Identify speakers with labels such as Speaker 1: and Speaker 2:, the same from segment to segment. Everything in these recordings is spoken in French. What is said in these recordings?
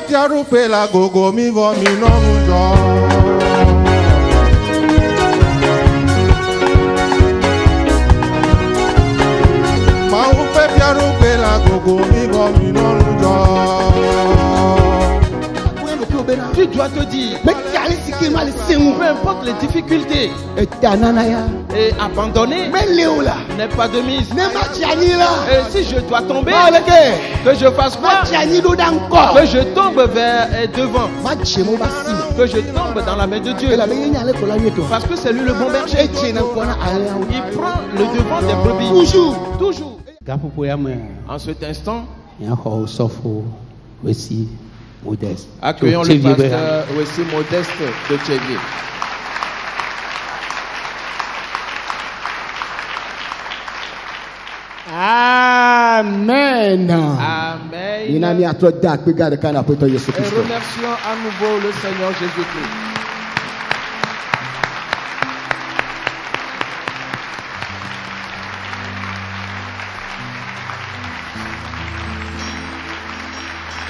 Speaker 1: ti arupe la gogo mi vo mi no mujo. Ma upe ti arupe la gogo mi vo mi no mujo.
Speaker 2: Tu dois te dire, peu importe les difficultés, et abandonner n'est pas de mise. Et si je dois tomber, que je fasse quoi? Que je tombe vers devant, que je tombe dans la main de Dieu, parce que c'est lui le bon berger. Il prend le devant des brebis. Toujours. En cet instant, accueillons le pasteur aussi Modeste de Tchévier.
Speaker 3: Amen.
Speaker 2: Amen. Et remercions à nouveau le Seigneur Jésus-Christ.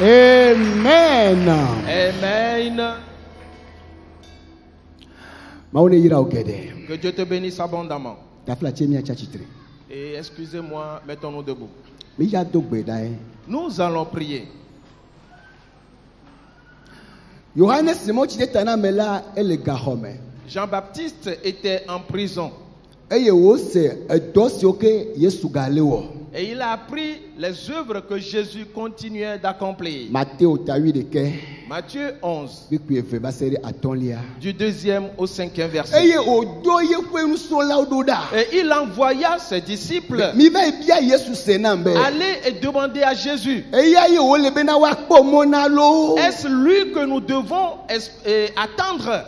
Speaker 3: Amen.
Speaker 2: Amen. Que Dieu te bénisse abondamment. Et excusez-moi, mettons-nous debout. Nous allons prier. Jean-Baptiste était en prison. Et il a appris les œuvres que Jésus continuait d'accomplir. Matthieu 11, du 2e au 5e verset. Et il envoya ses disciples aller et demander à Jésus, est-ce lui que nous devons attendre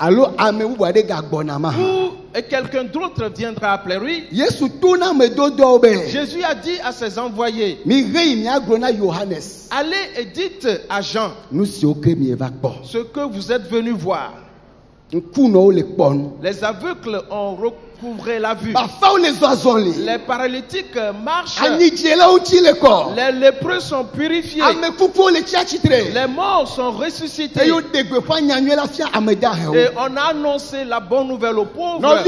Speaker 2: ou quelqu'un d'autre viendra après lui? Jésus a dit à ses envoyés, allez et dites à Jean ce que vous êtes venus voir. Les aveugles ont recouvré la vue. Les paralytiques marchent. Les lépreux sont purifiés. Les morts sont ressuscités. Et on a annoncé la bonne nouvelle aux pauvres. Frères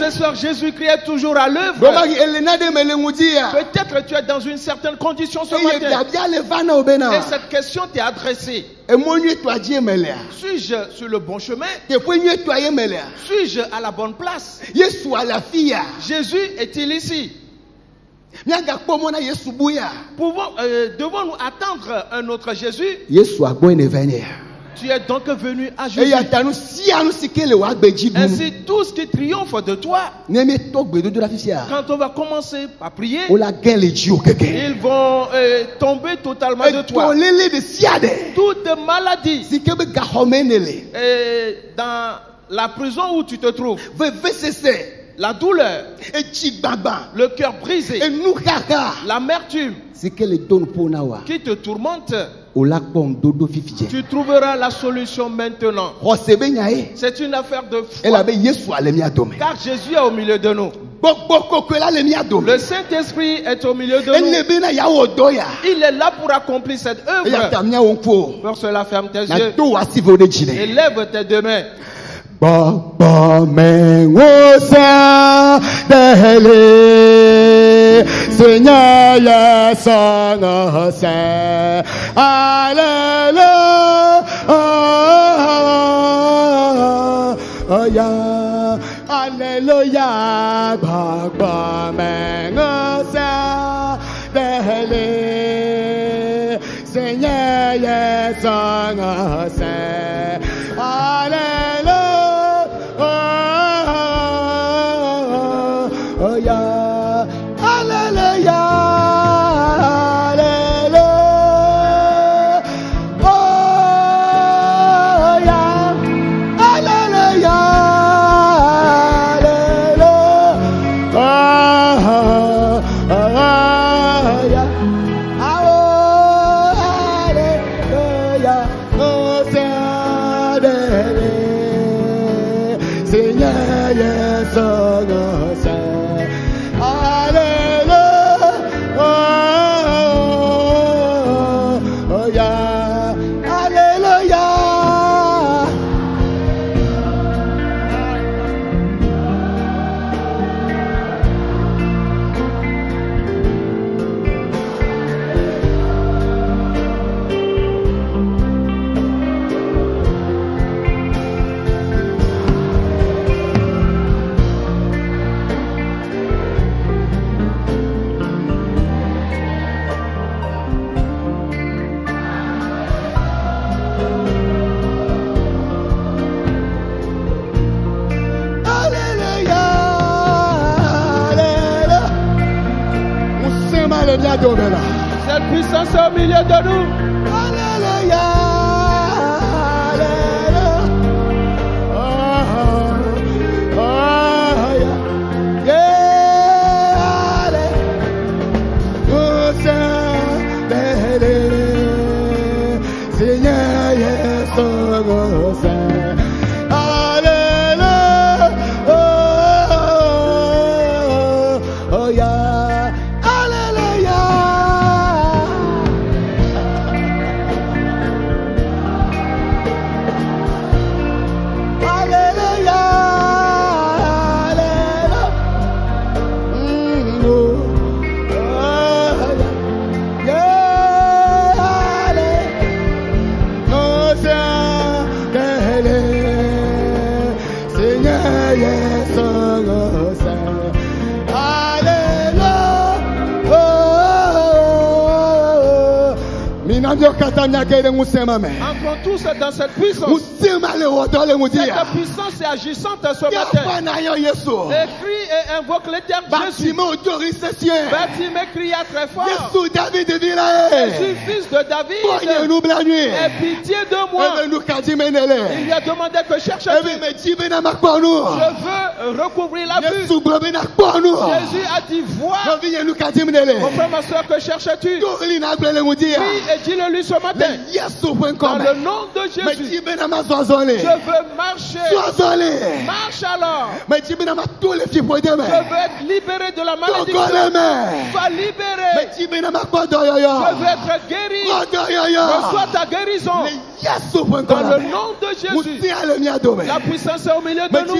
Speaker 2: et sœurs, Jésus-Christ est toujours à l'œuvre. Peut-être tu es dans une certaine condition ce matin. Et cette question t'est adressée. Suis-je sur le bon chemin? Suis-je à la bonne place? Jésus est-il ici? Devons-nous attendre un autre Jésus? Tu es donc venu à Jésus. Ainsi, tous qui triomphent de toi, quand on va commencer à prier, ils vont tomber totalement de toi. Toute maladie, dans la prison où tu te trouves, la douleur, le cœur brisé, l'amertume qui te tourmente, tu trouveras la solution maintenant. C'est une affaire de foi. Car Jésus est au milieu de nous. Le Saint-Esprit est au milieu de nous. Il est là pour accomplir cette œuvre. Pour cela, ferme tes yeux et lève tes deux mains.
Speaker 3: Seigneur, son Alléluia, Alléluia, Baba Mengosa, Seigneur, son Alléluia. Alléluia.
Speaker 2: Cette puissance est au milieu de nous.
Speaker 3: Alléluia.
Speaker 2: Entrons tous dans cette puissance. Cette puissance est agissante ce matin. Écris et invoque l'éternel Jésus. Bartimée cria très fort. Jésus, fils de David, aie pitié de moi. Il lui a demandé que cherche-tu. Je veux recouvrir la vue. Jésus a dit vois. Mon frère, ma soeur, que cherches-tu? Prie et dis-le lui ce matin. Dans le nom de Jésus, je veux marcher. Marche alors. Je veux être libéré de la malédiction. Sois libéré. Je veux être guéri. Reçois ta guérison. Dans le nom de Jésus, la puissance est au milieu de nous.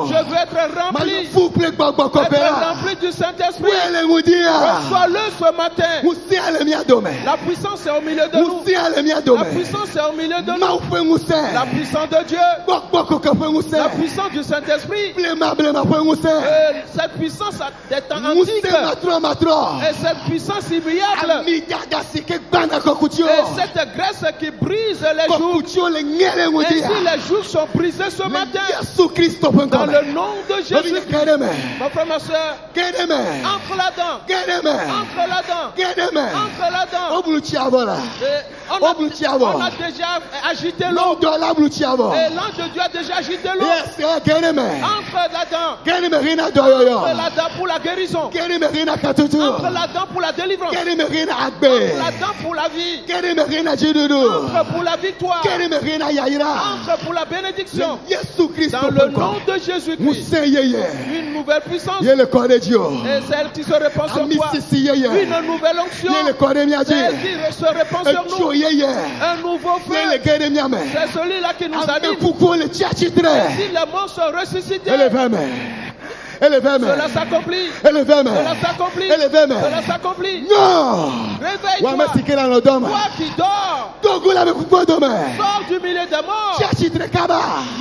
Speaker 2: Je veux être rempli du Saint-Esprit. Reçois-le ce matin. La puissance est au milieu de nous. La puissance est au milieu de nous. La puissance de Dieu. La puissance du Saint-Esprit. Cette puissance des temps antiques. Et cette puissance immuable. Et cette graisse qui brise les jours. Et si les jours sont brisés ce matin, dans le nom de Jésus, ma frère, ma soeur, entre là-dedans. Entre là-dedans. Entre là-dedans. On a déjà agité l'eau. Et l'ange de Dieu a déjà agité l'eau. Entre là-dedans. Entre là-dedans pour la guérison. Entre là-dedans pour la délivrance. Entre là-dedans pour la vie. Entre pour la victoire. Entre pour la bénédiction. Dans le nom de Jésus-Christ. Une nouvelle puissance. Et celle qui se répand sur toi. Une nouvelle onction. Celle qui se répand sur nous. Un nouveau feu. C'est celui-là qui nous anime. Si les morts sont ressuscités, cela s'accomplit. Cela s'accomplit. Cela s'accomplit. Réveille-toi. Toi qui dors. Sors du milieu des morts.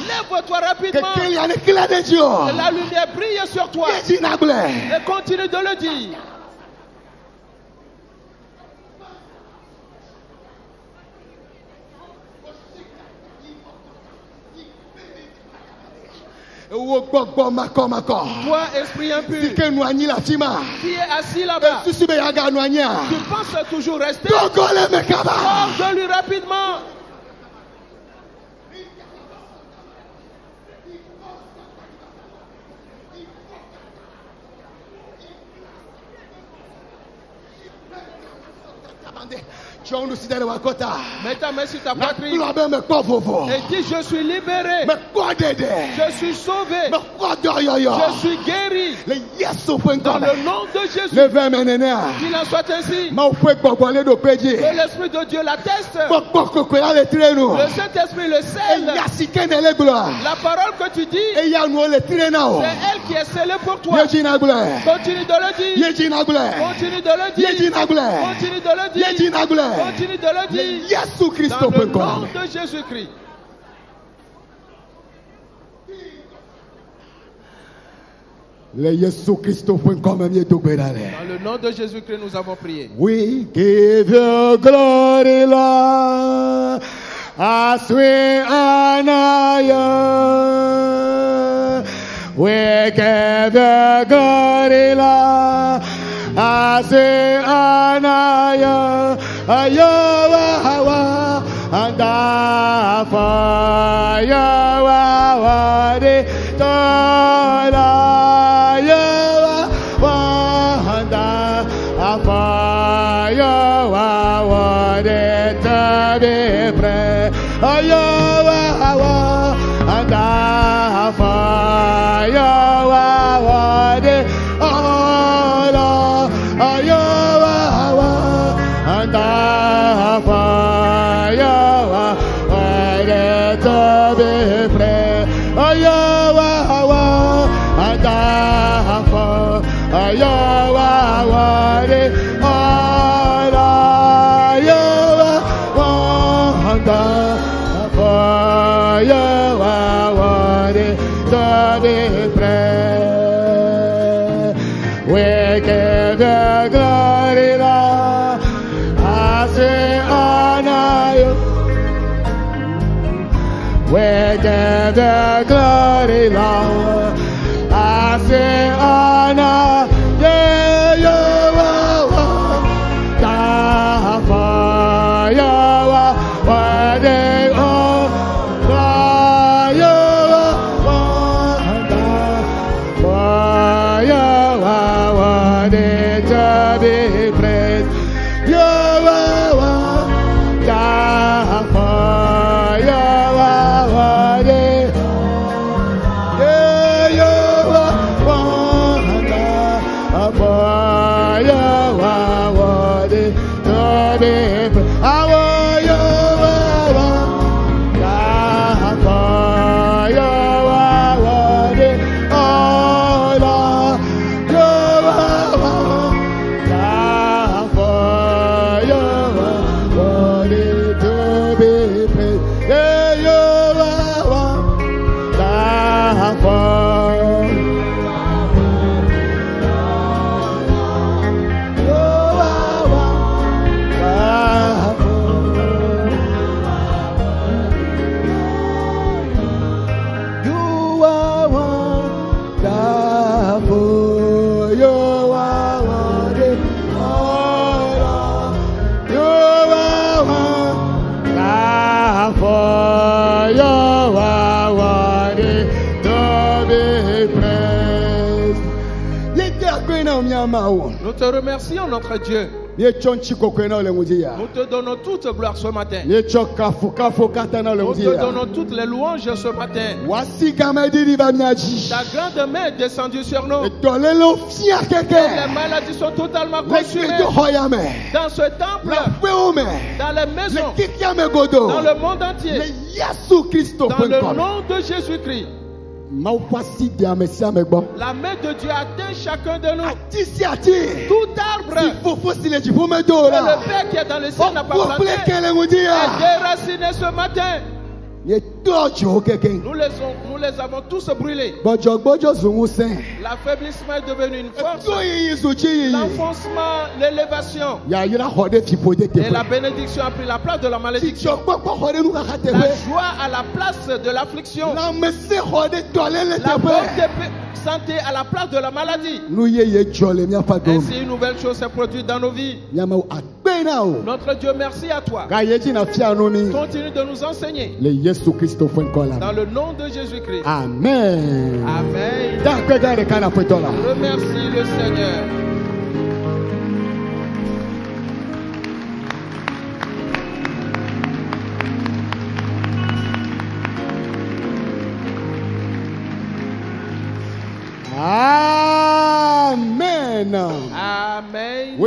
Speaker 2: Lève-toi rapidement. La lumière brille sur toi. Et continue de le dire. Toi, esprit impur, qui est assis là-bas, tu penses toujours rester. Sors de lui rapidement. Mets ta main sur ta poitrine et dis je suis libéré, je suis sauvé, je suis guéri dans le nom de Jésus. Qu'il en soit ainsi. Que l'Esprit de Dieu l'atteste, le Saint-Esprit le scelle. La parole que tu dis, c'est elle qui est scellée pour toi. Continue de le dire. Continue de le dire. Continue de le dire. Continue de le dire. Dans le nom de Jésus-Christ.
Speaker 3: Dans
Speaker 2: le nom de Jésus-Christ, nous avons prié.
Speaker 3: We give you glory, Lord, as we honor you. We give you glory, Lord, Ase anaya ayawa hawa anda fa yawa wade tola yawa wanda afa yawa wade tabe pre ayawa hawa anda fa yawa wade ala ayawa hawa anda fa yawa wade tabe pre ayawa hawa anda fa ayawa wade ala ayawa wanda fa yawa wade tabe pre. We give the glory, Lord. I say honor you. We give the glory, Lord. I say honor, yeah, you are you are worthy, oh, you are worthy to be praised. You are worthy. Yeah, you are worthy to be praised. I want you.
Speaker 2: Nous te remercions, notre Dieu. Nous te donnons toute gloire ce matin. Nous te donnons toutes les louanges ce matin. Ta grande main est descendue sur nous. Les maladies sont totalement consumées. Dans ce temple, dans les maisons, dans le monde entier, dans le nom de Jésus-Christ. La main de Dieu atteint chacun de nous. Tout arbre que le Père qui est dans le ciel n'a pas planté est déraciné ce matin. Nous les avons tous brûlés. L'affaiblissement est devenu une force. L'enfoncement, l'élévation. Et la bénédiction a pris la place de la malédiction. La joie à la place de l'affliction. La bonne santé à la place de la maladie. Ainsi, une nouvelle chose s'est produite dans nos vies. Notre Dieu, merci à toi. Continue de nous enseigner. Dans le nom de Jésus-Christ.
Speaker 3: Amen.
Speaker 2: Amen. Remercie le Seigneur.
Speaker 3: Amen.
Speaker 2: Amen.
Speaker 3: Et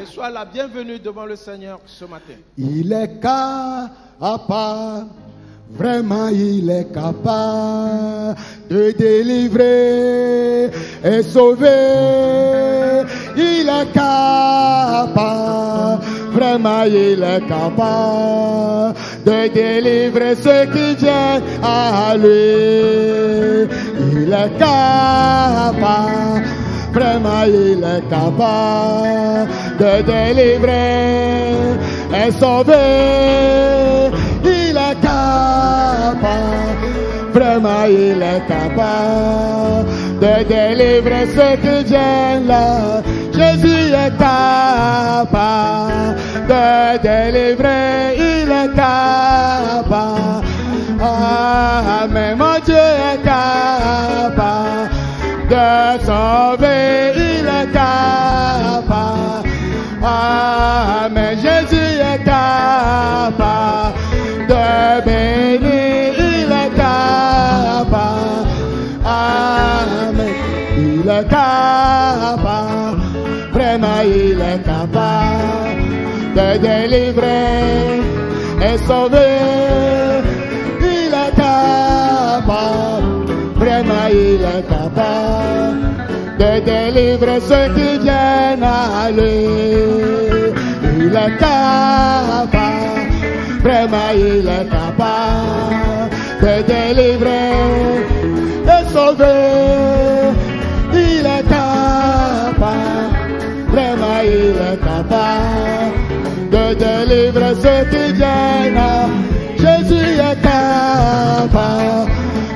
Speaker 2: sois la bienvenue devant le Seigneur ce matin.
Speaker 3: Il est capable, vraiment il est capable de délivrer et sauver. Il est capable, vraiment il est capable de délivrer ceux qui viennent à lui. Il est capable, vraiment il est capable de délivrer et sauver. Il est capable, vraiment il est capable de délivrer ceux qui viennent là. Jésus est capable de délivrer, il est capable. Amen, mon Dieu est capable de sauver, il est capable. Amen, Jésus est capable de bénir, il est capable. Amen, il est capable, vraiment il est capable de délivrer et sauver. Il est capable, vraiment il est capable de délivrer ceux qui viennent à lui. Il est capable, vraiment il est capable de délivrer et sauver. Il est capable, vraiment il est capable de délivrer ceux qui viennent à lui. Jésus est capable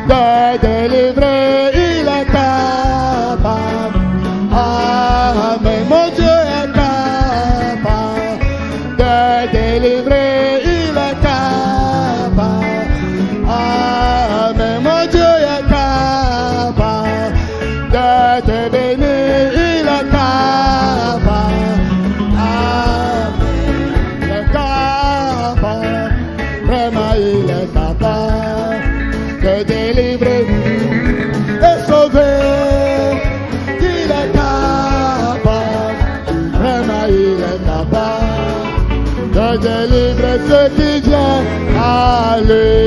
Speaker 3: de délivrer, il est capable. Amen, mon Dieu est capable de délivrer, il est capable. Amen, mon Dieu est capable de te bénir, il est capable. Amen, il est capable, vraiment il est capable de délivrer et sauver. Il est capable, vraiment il est capable de délivrer ceux qui viennent à lui.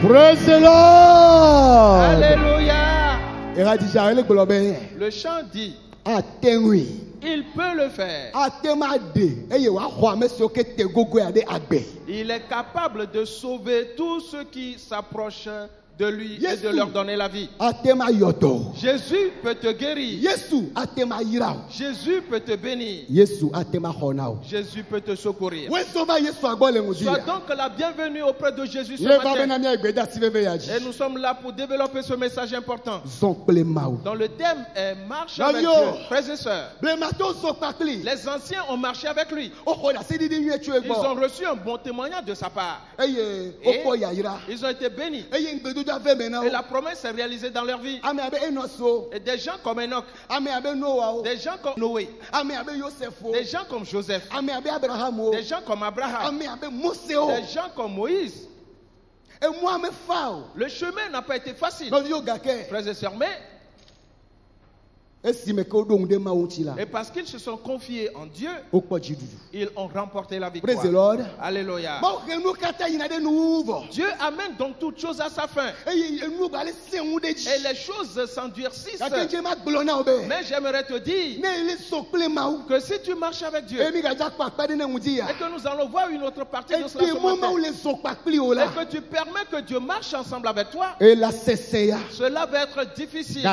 Speaker 3: Praise the Lord.
Speaker 2: Alléluia. Le chant dit, il peut le faire. Il est capable de sauver tous ceux qui s'approchent de lui et de leur donner la vie. Jésus peut te guérir. Jésus peut te bénir. Jésus peut te secourir. Sois donc la bienvenue auprès de Jésus ce matin. Et nous sommes là pour développer ce message important. Dont le thème est marche avec Dieu. Frères et sœurs, les anciens ont marché avec lui. Ils ont reçu un bon témoignage de sa part. Et ils ont été bénis. Et la promesse est réalisée dans leur vie. Et des gens comme Enoch, des gens comme Noé, des gens comme Joseph, des gens comme Abraham, des gens comme Moïse. Le chemin n'a pas été facile. Frères et sœurs, mais et parce qu'ils se sont confiés en Dieu, ils ont remporté la victoire. Alléluia. Dieu amène donc toutes choses à sa fin. Et les choses s'endurcissent. Mais j'aimerais te dire que si tu marches avec Dieu et que nous allons voir une autre partie de cela et que tu permets que Dieu marche ensemble avec toi, cela va être difficile.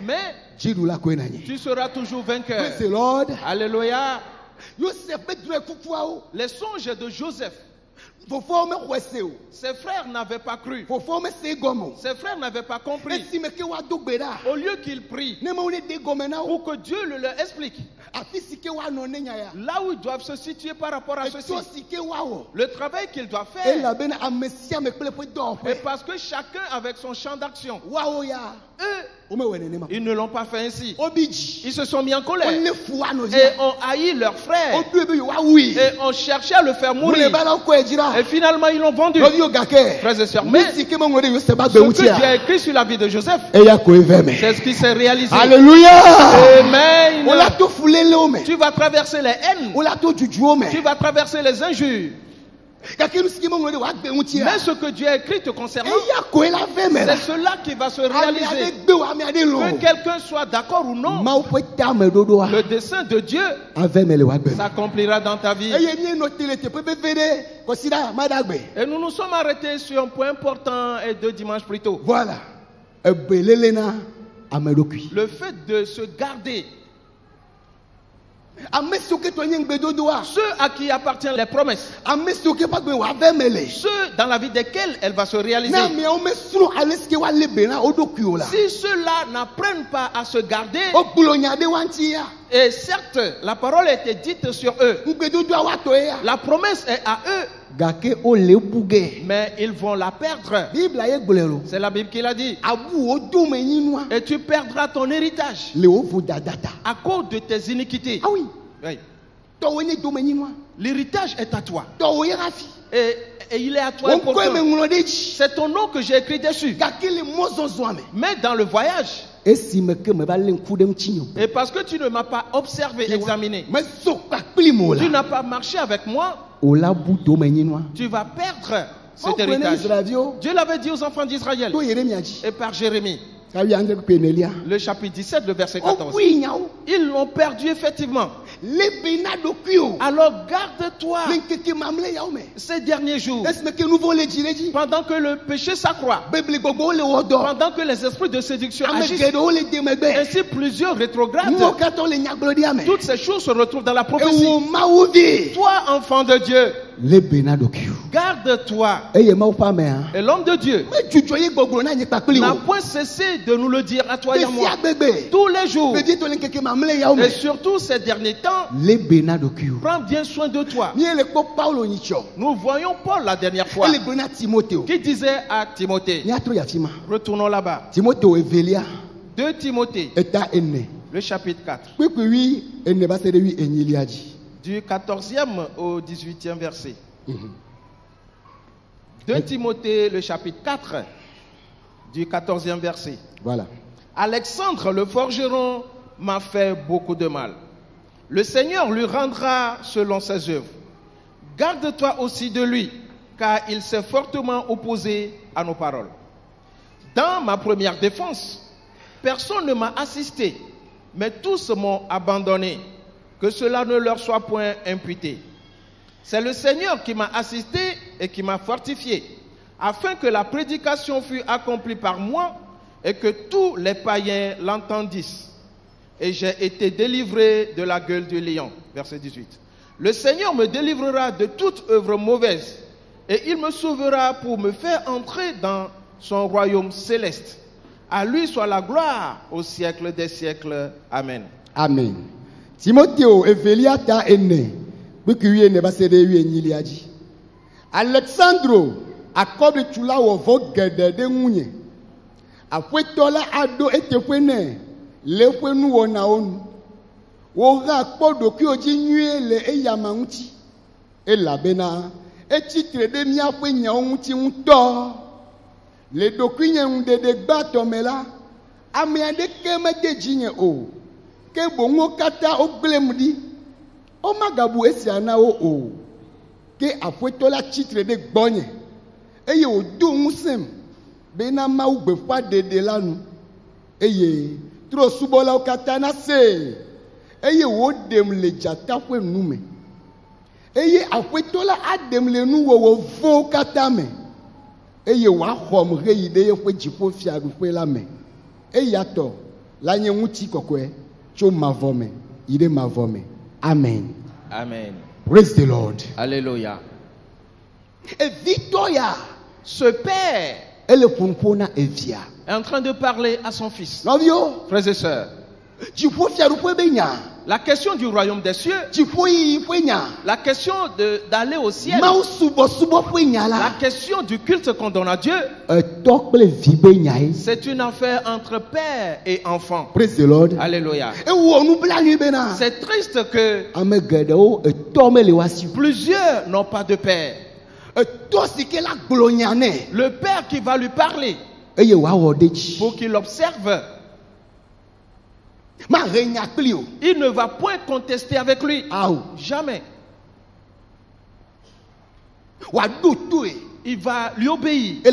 Speaker 2: Mais tu seras toujours vainqueur. Alléluia. Les songes de Joseph, ses frères n'avaient pas cru. Ses frères n'avaient pas compris. Au lieu qu'ils prient pour que Dieu le leur explique là où ils doivent se situer par rapport à ceci, le travail qu'ils doivent faire. Et parce que chacun avec son champ d'action, eux, ils ne l'ont pas fait ainsi. Ils se sont mis en colère et ont haï leur frère et ont cherché à le faire mourir. Et finalement ils l'ont vendu. Frères et sœurs, mais ce que Dieu a écrit sur la vie de Joseph, c'est ce qui s'est réalisé.
Speaker 3: Alléluia.
Speaker 2: Amen. Tu vas traverser les haines, tu vas traverser les injures. Mais ce que Dieu a écrit te concernant, c'est cela qui va se réaliser. Que quelqu'un soit d'accord ou non, le dessein de Dieu s'accomplira dans ta vie. Et nous nous sommes arrêtés sur un point important et 2 dimanches plus tôt.
Speaker 3: Voilà.
Speaker 2: Le fait de se garder Ceux à qui appartiennent les promesses. Ceux dans la vie desquels elle va se réaliser. Si ceux-là n'apprennent pas à se garder, et certes, la parole a été dite sur eux. La promesse est à eux. Mais ils vont la perdre. C'est la Bible qui l'a dit. Et tu perdras ton héritage à cause de tes iniquités.
Speaker 3: Ah oui.
Speaker 2: Oui. L'héritage est à toi. Et il est à toi. C'est ton nom que j'ai écrit dessus. Mais dans le voyage, et parce que tu ne m'as pas observé, examiné, tu n'as pas marché avec moi, tu vas perdre cet héritage. Dieu l'avait dit aux enfants d'Israël. Et par Jérémie, le chapitre 17, le verset 14. Ils l'ont perdu effectivement. Alors garde-toi ces derniers jours, pendant que le péché s'accroît, pendant que les esprits de séduction agissent, ainsi plusieurs rétrogradent. Toutes ces choses se retrouvent dans la prophétie. Toi, enfant de Dieu, garde-toi. Et l'homme de Dieu n'a point cessé de nous le dire à toi et à moi tous les jours. Et surtout ces derniers temps, prends bien soin de toi. Nous voyons Paul la dernière fois qui disait à Timothée, retournons là-bas, 2 Timothée, le chapitre 4, du 14e au 18e verset. 2 Timothée, le chapitre 4, du 14e verset.
Speaker 3: Voilà.
Speaker 2: Alexandre le forgeron m'a fait beaucoup de mal. Le Seigneur lui rendra selon ses œuvres. Garde-toi aussi de lui, car il s'est fortement opposé à nos paroles. Dans ma première défense, personne ne m'a assisté, mais tous m'ont abandonné. Que cela ne leur soit point imputé. C'est le Seigneur qui m'a assisté et qui m'a fortifié, afin que la prédication fût accomplie par moi et que tous les païens l'entendissent. Et j'ai été délivré de la gueule du lion. Verset 18. Le Seigneur me délivrera de toute œuvre mauvaise et il me sauvera pour me faire entrer dans son royaume céleste. À lui soit la gloire au siècle des siècles. Amen.
Speaker 3: Amen. Timothée, Evelia ta ene, bukuye ne basede yu enyiliaji. Alexandro, akobe chula wo vogede de nwunye. Afwetola ado etefwene, lefwenu wona onu. Wo ga kpodo ki oji nyue le eyama nti. Elabena, etitre de miafwe nya nti nto. Le dokwinye ndede gbato mela, amiade keme de jinye o. Ke bongo kata oglemdi o magabu esiana o ke afwetola titre de gbonye eye o du musem be na ma ugbefa dede lanu eye tro subola o kata na se eye wo dem le jata fwe nume eye afwetola adem le nu wo vo kata me eye wa khom reyi de ye fwe jifo fiaru fwe la me eye ato la nye nti kokwe. Amen.
Speaker 2: Amen.
Speaker 3: Praise the Lord.
Speaker 2: Alléluia.
Speaker 3: Et Victoria,
Speaker 2: ce père,
Speaker 3: est
Speaker 2: en train de parler à son fils.
Speaker 3: Frères et sœurs,
Speaker 2: la question du royaume des cieux, la question d'aller au ciel, la question du culte qu'on donne à Dieu, c'est une affaire entre père et enfant.
Speaker 3: Praise the Lord.
Speaker 2: Alléluia. C'est triste que plusieurs n'ont pas de père. Le père qui va lui parler pour qu'il observe. Il ne va point contester avec lui. Jamais. Il va lui obéir. Et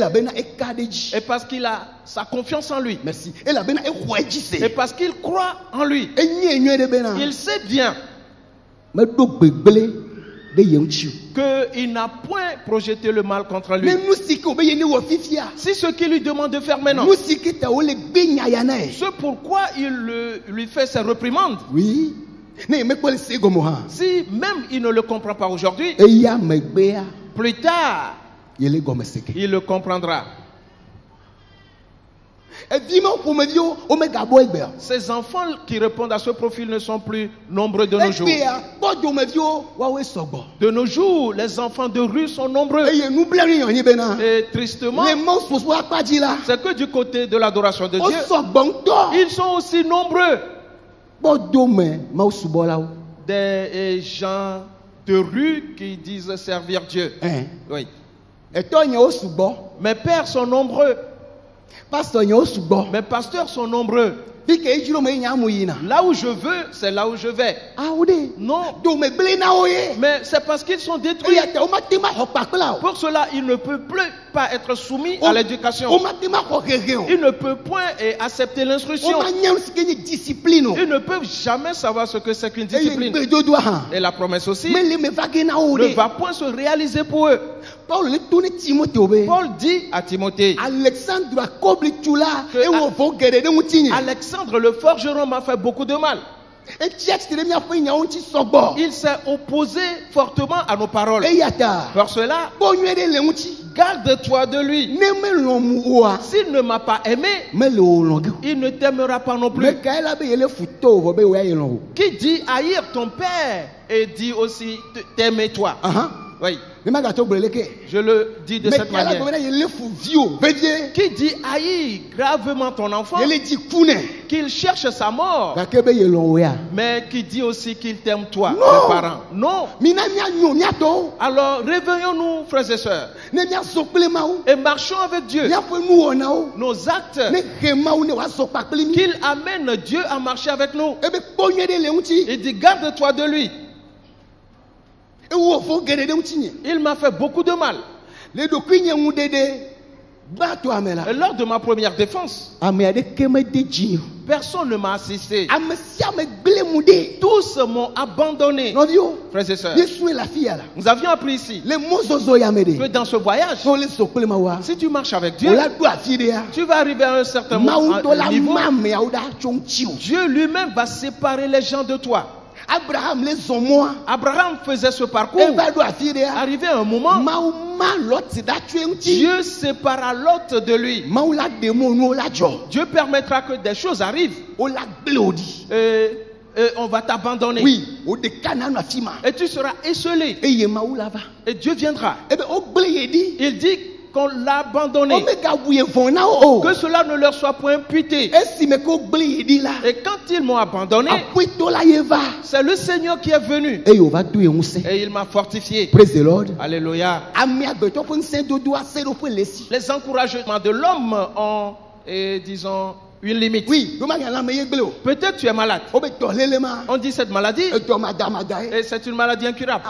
Speaker 2: parce qu'il a sa confiance en lui.
Speaker 3: Merci.
Speaker 2: Et parce qu'il croit en lui. Il sait bien qu'il n'a point projeté le mal contre lui. Si ce qu'il lui demande de faire maintenant, ce pourquoi il lui fait ses réprimandes,
Speaker 3: oui,
Speaker 2: Si même il ne le comprend pas aujourd'hui, plus tard, il le comprendra. Ces enfants qui répondent à ce profil ne sont plus nombreux de nos jours. De nos jours, les enfants de rue sont nombreux. Et tristement, c'est que du côté de l'adoration de Dieu, ils sont aussi nombreux. Des gens de rue qui disent servir Dieu. Oui. Mes pères sont nombreux. Mes pasteurs sont nombreux. Là où je veux, c'est là où je vais. Non. Mais c'est parce qu'ils sont détruits. Pour cela, il ne peut plus pas être soumis à l'éducation. Il ne peut point accepter l'instruction. Ils ne peuvent jamais savoir ce que c'est qu'une discipline. Et la promesse aussi ne va point se réaliser pour eux. Paul dit à Timothée, Alexandre le forgeron m'a fait beaucoup de mal. Il s'est opposé fortement à nos paroles. Pour cela, garde-toi de lui. S'il ne m'a pas aimé, il ne t'aimera pas non plus. Qui dit haïr ton père et dit aussi t'aimer toi. Oui. Je le dis de cette manière. Qui dit haïr gravement ton enfant, qu'il cherche sa mort, mais qui dit aussi qu'il t'aime toi, le parent. Non. Alors réveillons-nous, frères et sœurs, et marchons avec Dieu. Nos actes, qu'il amène Dieu à marcher avec nous. Il dit garde-toi de lui. Il m'a fait beaucoup de mal. Et lors de ma première défense, personne ne m'a assisté. Tous m'ont abandonné. Frères et sœurs, nous avions appris ici que dans ce voyage, si tu marches avec Dieu, tu vas arriver à un certain niveau. Dieu lui-même va séparer les gens de toi. Abraham faisait ce parcours. Arrivé à un moment, Dieu sépara Lot de lui. Dieu permettra que des choses arrivent. Et on va t'abandonner. Et tu seras esselé. Et Dieu viendra. Il dit qu'on l'a abandonné, que cela ne leur soit point imputé. Et quand ils m'ont abandonné, c'est le Seigneur qui est venu et il m'a fortifié.
Speaker 3: Praise the Lord.
Speaker 2: Alléluia. Les encouragements de l'homme ont, disons, une limite. Peut-être tu es malade. On dit cette maladie, et c'est une maladie incurable.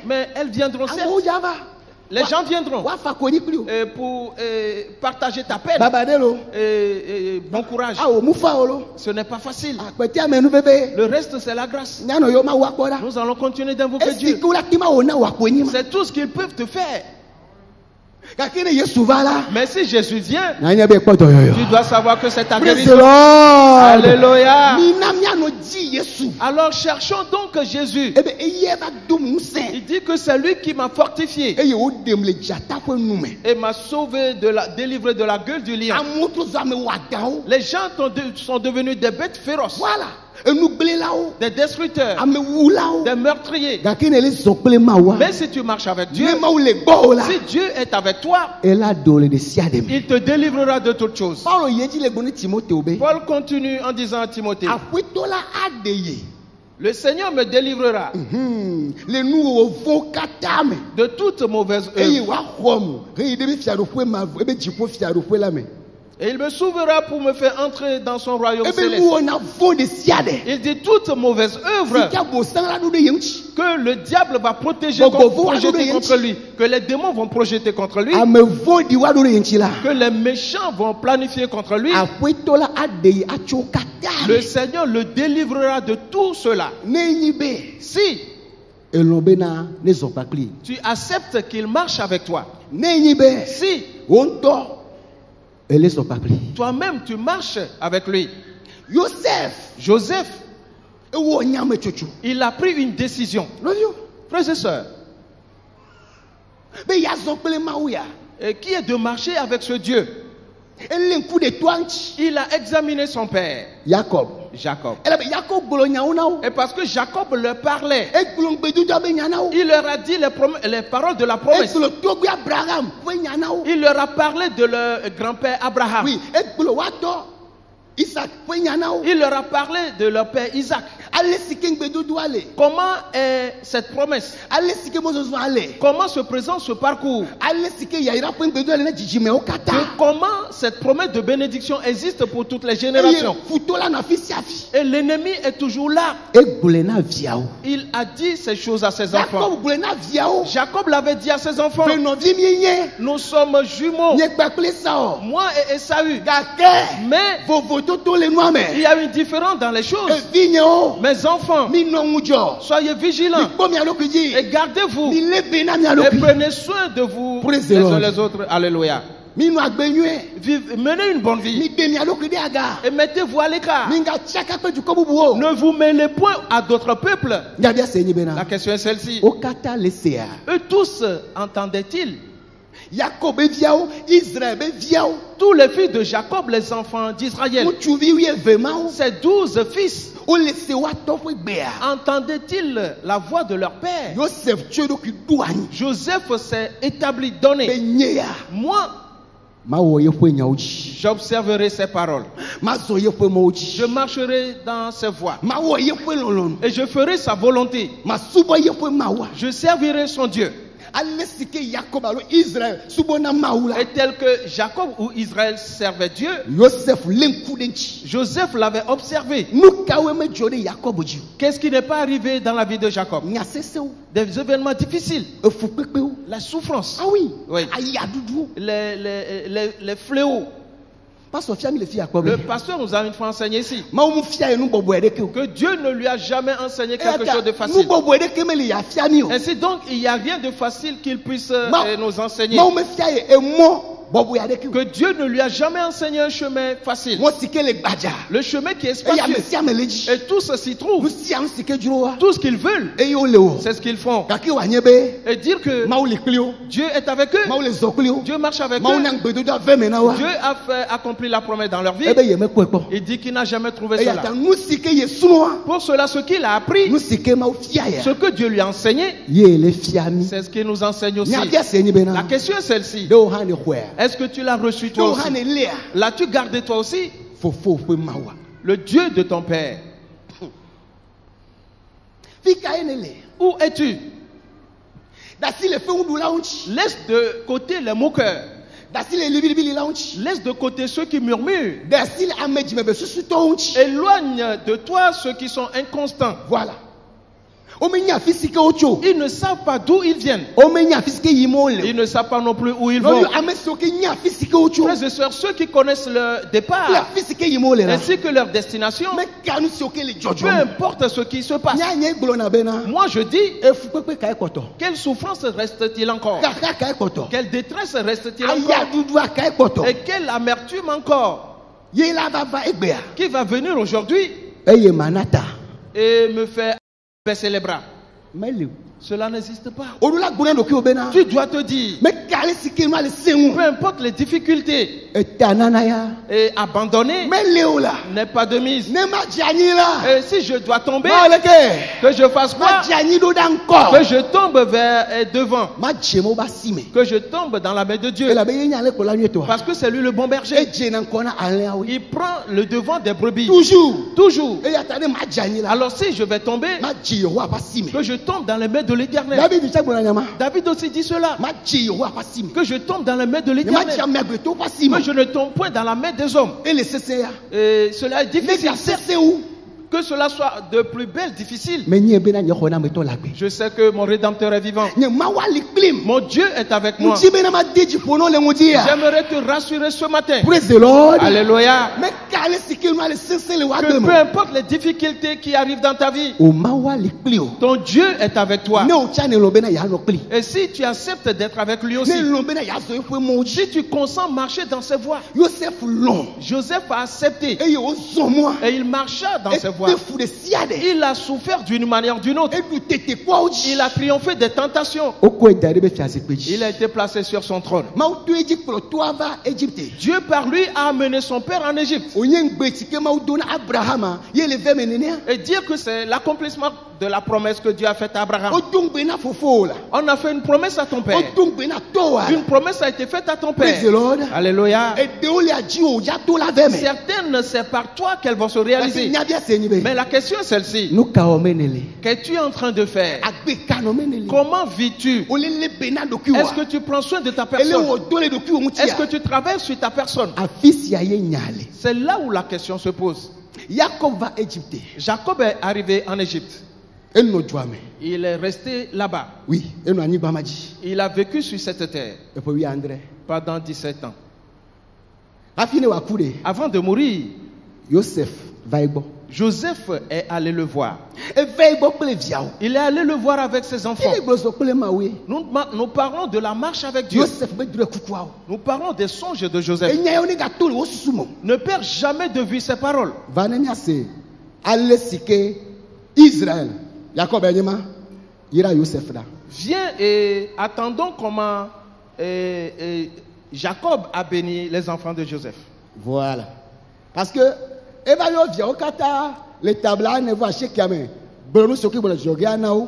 Speaker 2: Mais elles viendront certes. Les gens viendront pour partager ta peine. Et bon courage. Ce n'est pas facile. Le reste, c'est la grâce. Nous allons continuer d'invoquer Dieu. C'est tout ce qu'ils peuvent te faire. Mais si Jésus vient, tu dois savoir que c'est ta guérison. Alléluia. Alors cherchons donc Jésus. Il dit que c'est lui qui m'a fortifié et m'a sauvé, délivré de la gueule du lion. Les gens sont devenus des bêtes féroces, des destructeurs, des meurtriers. Mais si tu marches avec Dieu, si Dieu est avec toi, il te délivrera de toutes choses. Paul continue en disant à Timothée, le Seigneur me délivrera de toute mauvaise œuvre. Et il me sauvera pour me faire entrer dans son royaume céleste. Il dit toute mauvaise œuvre que le diable va protéger, projeter contre lui, que les démons vont projeter contre lui, que les méchants vont planifier contre lui. Le Seigneur le délivrera de tout cela. Si tu acceptes qu'il marche avec toi, si toi-même tu marches avec lui. Joseph, Il a pris une décision. Frères et sœurs, et qui est de marcher avec ce Dieu. Il a examiné son père, Jacob. Et parce que Jacob leur parlait, il leur a dit les paroles de la promesse. Il leur a parlé de leur grand-père Abraham. Il leur a parlé de leur père Isaac. Comment est cette promesse? Comment se présente ce parcours? Comment cette promesse de bénédiction existe pour toutes les générations? Et l'ennemi est toujours là. Il a dit ces choses à ses enfants. Jacob l'avait dit à ses enfants. Nous sommes jumeaux, moi et Esaü. Mais il y a une différence dans les choses. Mes enfants, soyez vigilants et gardez-vous et prenez soin de vous les uns les autres. Alléluia. Menez une bonne vie et mettez-vous à l'écart. Ne vous mêlez point à d'autres peuples. La question est celle-ci. Eux tous entendaient-ils? Tous les fils de Jacob, les enfants d'Israël, ces 12 fils, entendaient-ils la voix de leur père? Joseph s'est établi, donné. Moi, j'observerai ses paroles. Je marcherai dans ses voies. Et je ferai sa volonté. Je servirai son Dieu. Et tel que Jacob ou Israël servait Dieu, Joseph l'avait observé. Qu'est-ce qui n'est pas arrivé dans la vie de Jacob? Des événements difficiles, la souffrance, les fléaux. Le pasteur nous a une fois enseigné ici que Dieu ne lui a jamais enseigné quelque chose de facile. Ainsi donc, il n'y a rien de facile qu'il puisse nous enseigner. Que Dieu ne lui a jamais enseigné un chemin facile. Le chemin qui est spacieux. Et tout ce s'y trouve. Tout ce qu'ils veulent, c'est ce qu'ils font. Et dire que Dieu est avec eux. Dieu marche avec eux. Dieu a accompli la promesse dans leur vie. Il dit qu'il n'a jamais trouvé cela. Pour cela, ce qu'il a appris, ce que Dieu lui a enseigné, c'est ce qu'il nous enseigne aussi. La question est celle-ci. Est-ce que tu l'as reçu toi aussi? L'as-tu gardé toi aussi? Le Dieu de ton père. Où es-tu? Laisse de côté les moqueurs. Laisse de côté ceux qui murmurent. Éloigne de toi ceux qui sont inconstants. Voilà. Ils ne savent pas d'où ils viennent. Ils ne savent pas non plus où ils vont. Frères et sœurs, ceux qui connaissent leur départ ainsi que leur destination, peu importe ce qui se passe, moi je dis, quelle souffrance reste-t-il encore? Quelle détresse reste-t-il encore? Et quelle amertume encore qui va venir aujourd'hui et me faire baisser les bras? Cela n'existe pas. Tu dois te dire, peu importe les difficultés, et abandonner n'est pas de mise. Et si je dois tomber, que je fasse quoi? Que je tombe vers devant, que je tombe dans la main de Dieu, parce que c'est lui le bon berger. Il prend le devant des brebis toujours. Alors si je vais tomber, que je tombe dans les mains de l'Éternel. David aussi dit cela, que je tombe dans les mains de l'Éternel, que je ne tombe point dans la main des hommes. Et cela est difficile. Que cela soit de plus belle, difficile. Je sais que mon Rédempteur est vivant. Mon Dieu est avec moi. J'aimerais te rassurer ce matin. Alléluia. Que peu importe les difficultés qui arrivent dans ta vie, ton Dieu est avec toi. Et si tu acceptes d'être avec lui aussi, si tu consens marcher dans ses voies, Joseph a accepté et il marcha dans ses voies. Il a souffert d'une manière ou d'une autre. Il a triomphé des tentations. Il a été placé sur son trône. Dieu par lui a amené son père en Égypte. Et dire que c'est l'accomplissement de la promesse que Dieu a faite à Abraham. On a fait une promesse à ton père. Une promesse a été faite à ton père. Alléluia. Certaines, c'est par toi qu'elles vont se réaliser. Mais la question est celle-ci. Qu'es-tu en train de faire? Comment vis-tu? Est-ce que tu prends soin de ta personne? Est-ce que tu travailles sur ta personne? C'est là où la question se pose. Jacob est arrivé en Égypte. Il est resté là-bas.
Speaker 3: Oui.
Speaker 2: Il a vécu sur cette terre pendant 17 ans. Avant de mourir, Joseph est allé le voir. Il est allé le voir avec ses enfants. Nous parlons de la marche avec Dieu. Nous parlons des songes de Joseph. Ne perds jamais de vue ces paroles.
Speaker 3: Israël.
Speaker 2: Viens et attendons comment Jacob a béni les enfants de Joseph.
Speaker 3: Voilà. Parce que les tableaux ne voient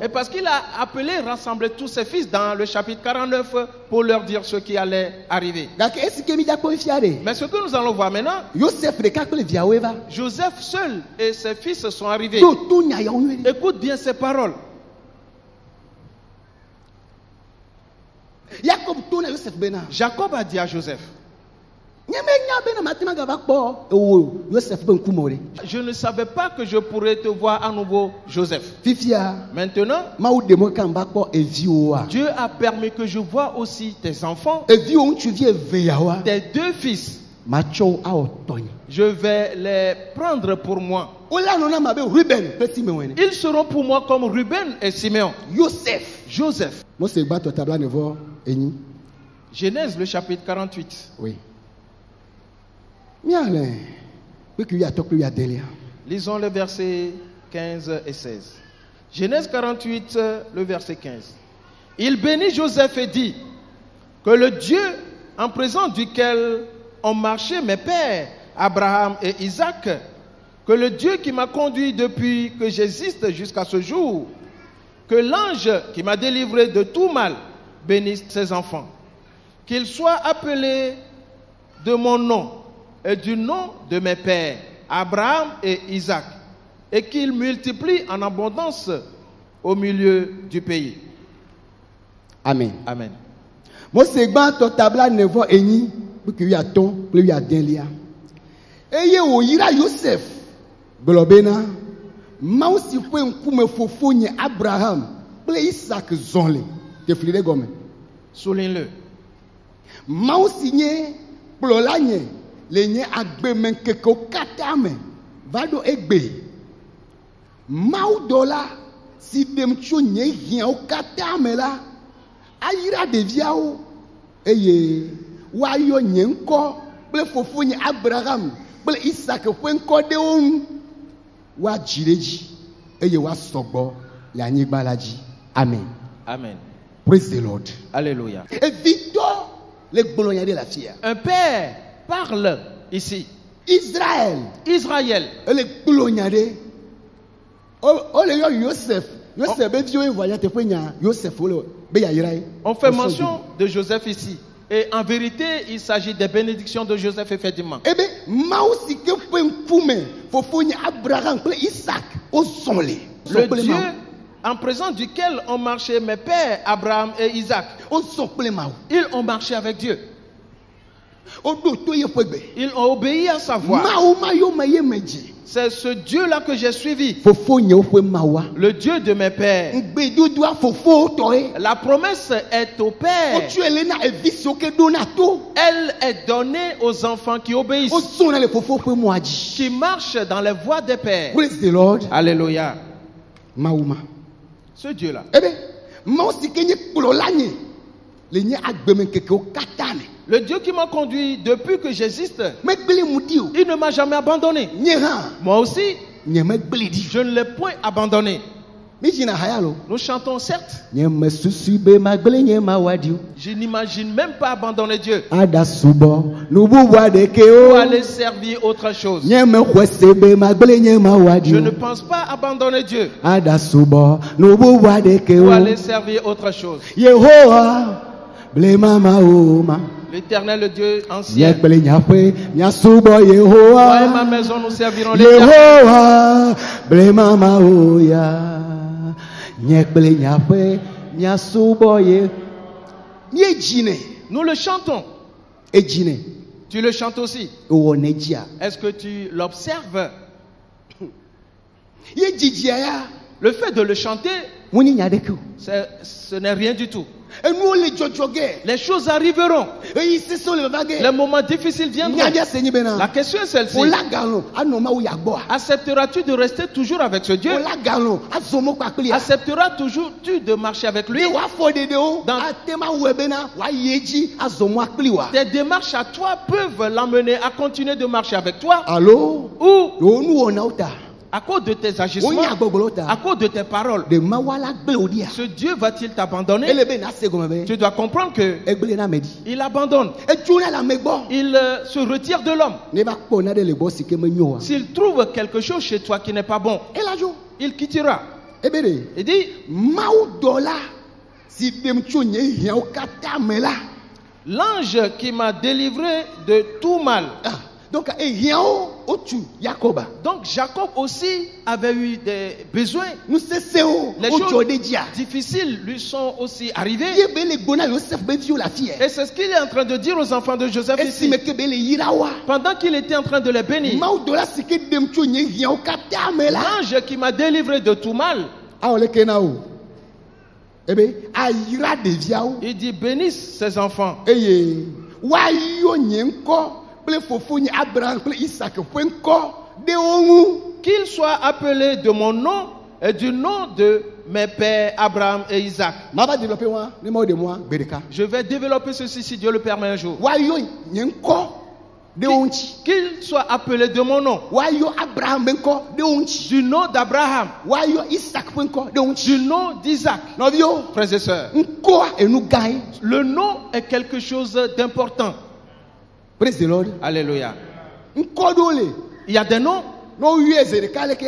Speaker 2: et parce qu'il a appelé, rassemblé tous ses fils dans le chapitre 49 pour leur dire ce qui allait arriver. Mais ce que nous allons voir maintenant, Joseph seul et ses fils sont arrivés. Écoute bien ces paroles. Jacob a dit à Joseph, je ne savais pas que je pourrais te voir à nouveau, Joseph. Maintenant, Dieu a permis que je voie aussi tes enfants, tes deux fils. Je vais les prendre pour moi. Ils seront pour moi comme Ruben et Simeon. Joseph. Genèse, le chapitre 48.
Speaker 3: Oui.
Speaker 2: Lisons les versets 15 et 16. Genèse 48, le verset 15. Il bénit Joseph et dit que le Dieu en présence duquel ont marché mes pères, Abraham et Isaac, que le Dieu qui m'a conduit depuis que j'existe jusqu'à ce jour, que l'ange qui m'a délivré de tout mal bénisse ses enfants, qu'ils soient appelés de mon nom et du nom de mes pères, Abraham et Isaac, et qu'ils multiplient en abondance au milieu du pays.
Speaker 3: Amen.
Speaker 2: Amen. Souligne-le.
Speaker 3: Lenye agbemen keko katame vado egbe maudola si demcho nye hian katame la ayira deviao eye wayo nyenko ple fofo nye Abraham ple Isaac fenko de on wa jireji eye wa sogbo le anyigba laji. Amen.
Speaker 2: Amen.
Speaker 3: Praise the Lord.
Speaker 2: Alléluia.
Speaker 3: Et Victor le gbolonya de la fière.
Speaker 2: Un père parle ici.
Speaker 3: Israël.
Speaker 2: Le on fait mention de Joseph ici. Et en vérité, il s'agit des bénédictions de Joseph, effectivement. Le Dieu en présence duquel ont marché mes pères, Abraham et Isaac. Ils ont marché avec Dieu. Ils ont obéi à sa voix. C'est ce Dieu-là que j'ai suivi. Le Dieu de mes pères. La promesse est au Père. Elle est donnée aux enfants qui obéissent, qui marchent dans les voies des pères. Alléluia. Ce Dieu-là. Le Dieu qui m'a conduit depuis que j'existe, il ne m'a jamais abandonné. Moi aussi, Je ne l'ai point abandonné. Nous chantons certes. Je n'imagine même pas abandonner Dieu pour aller servir autre chose. Je ne pense pas abandonner Dieu pour aller servir autre chose. L'Éternel, le Dieu ancien. Moi et ma maison, nous servirons l'Éternel. Nous le chantons. Tu le chantes aussi. Est-ce que tu l'observes? Le fait de le chanter, ce n'est rien du tout. Les choses arriveront. Les moments difficiles viendront. La question est celle-ci. Accepteras-tu de rester toujours avec ce Dieu? Accepteras toujours de marcher avec lui? Tes démarches à toi peuvent l'amener à continuer de marcher avec toi. Ou à cause de tes agissements, à cause de tes paroles, ce Dieu va-t-il t'abandonner? Tu dois comprendre que il abandonne. Il se retire de l'homme. S'il trouve quelque chose chez toi qui n'est pas bon, il quittera. Il dit, l'ange qui m'a délivré de tout mal. Donc Jacob aussi avait eu des besoins. Les choses difficiles lui sont aussi arrivées. Et c'est ce qu'il est en train de dire aux enfants de Joseph ici. Pendant qu'il était en train de les bénir, l'ange qui m'a délivré de tout mal, il dit bénisse ses enfants. Qu'ils soient appelés de mon nom et du nom de mes pères Abraham et Isaac. Je vais développer ceci si Dieu le permet un jour. Qu'ils soient appelés de mon nom, du nom d'Abraham, du nom d'Isaac. Frères et sœurs, le nom est quelque chose d'important.
Speaker 3: Praise the Lord.
Speaker 2: Alléluia. Il y a des noms.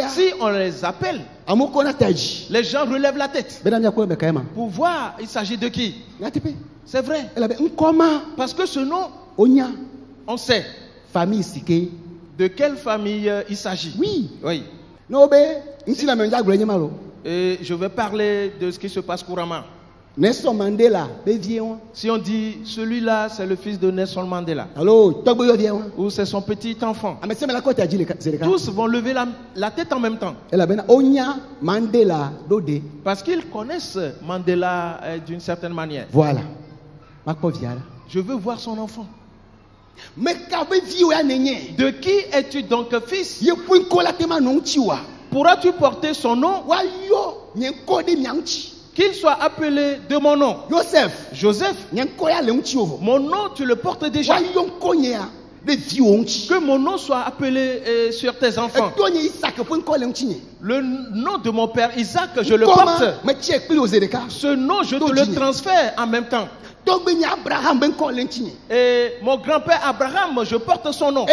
Speaker 2: Si on les appelle, les gens relèvent la tête pour voir il s'agit de qui. C'est vrai. Parce que ce nom, on sait de quelle famille il s'agit.
Speaker 3: Oui.
Speaker 2: Et je vais parler de ce qui se passe couramment.
Speaker 3: Nelson Mandela,
Speaker 2: si on dit celui-là c'est le fils de Nelson Mandela, ou c'est son petit enfant, tous vont lever la tête en même temps parce qu'ils connaissent Mandela d'une certaine manière.
Speaker 3: Voilà.
Speaker 2: Je veux voir son enfant. De qui es-tu donc fils? Pourras-tu porter son nom? Qu'il soit appelé de mon nom. Joseph. Mon nom, tu le portes déjà. Que mon nom soit appelé sur tes enfants. Le nom de mon père Isaac, je le porte. Ce nom, je te le transfère en même temps. Et mon grand-père Abraham, je porte son nom.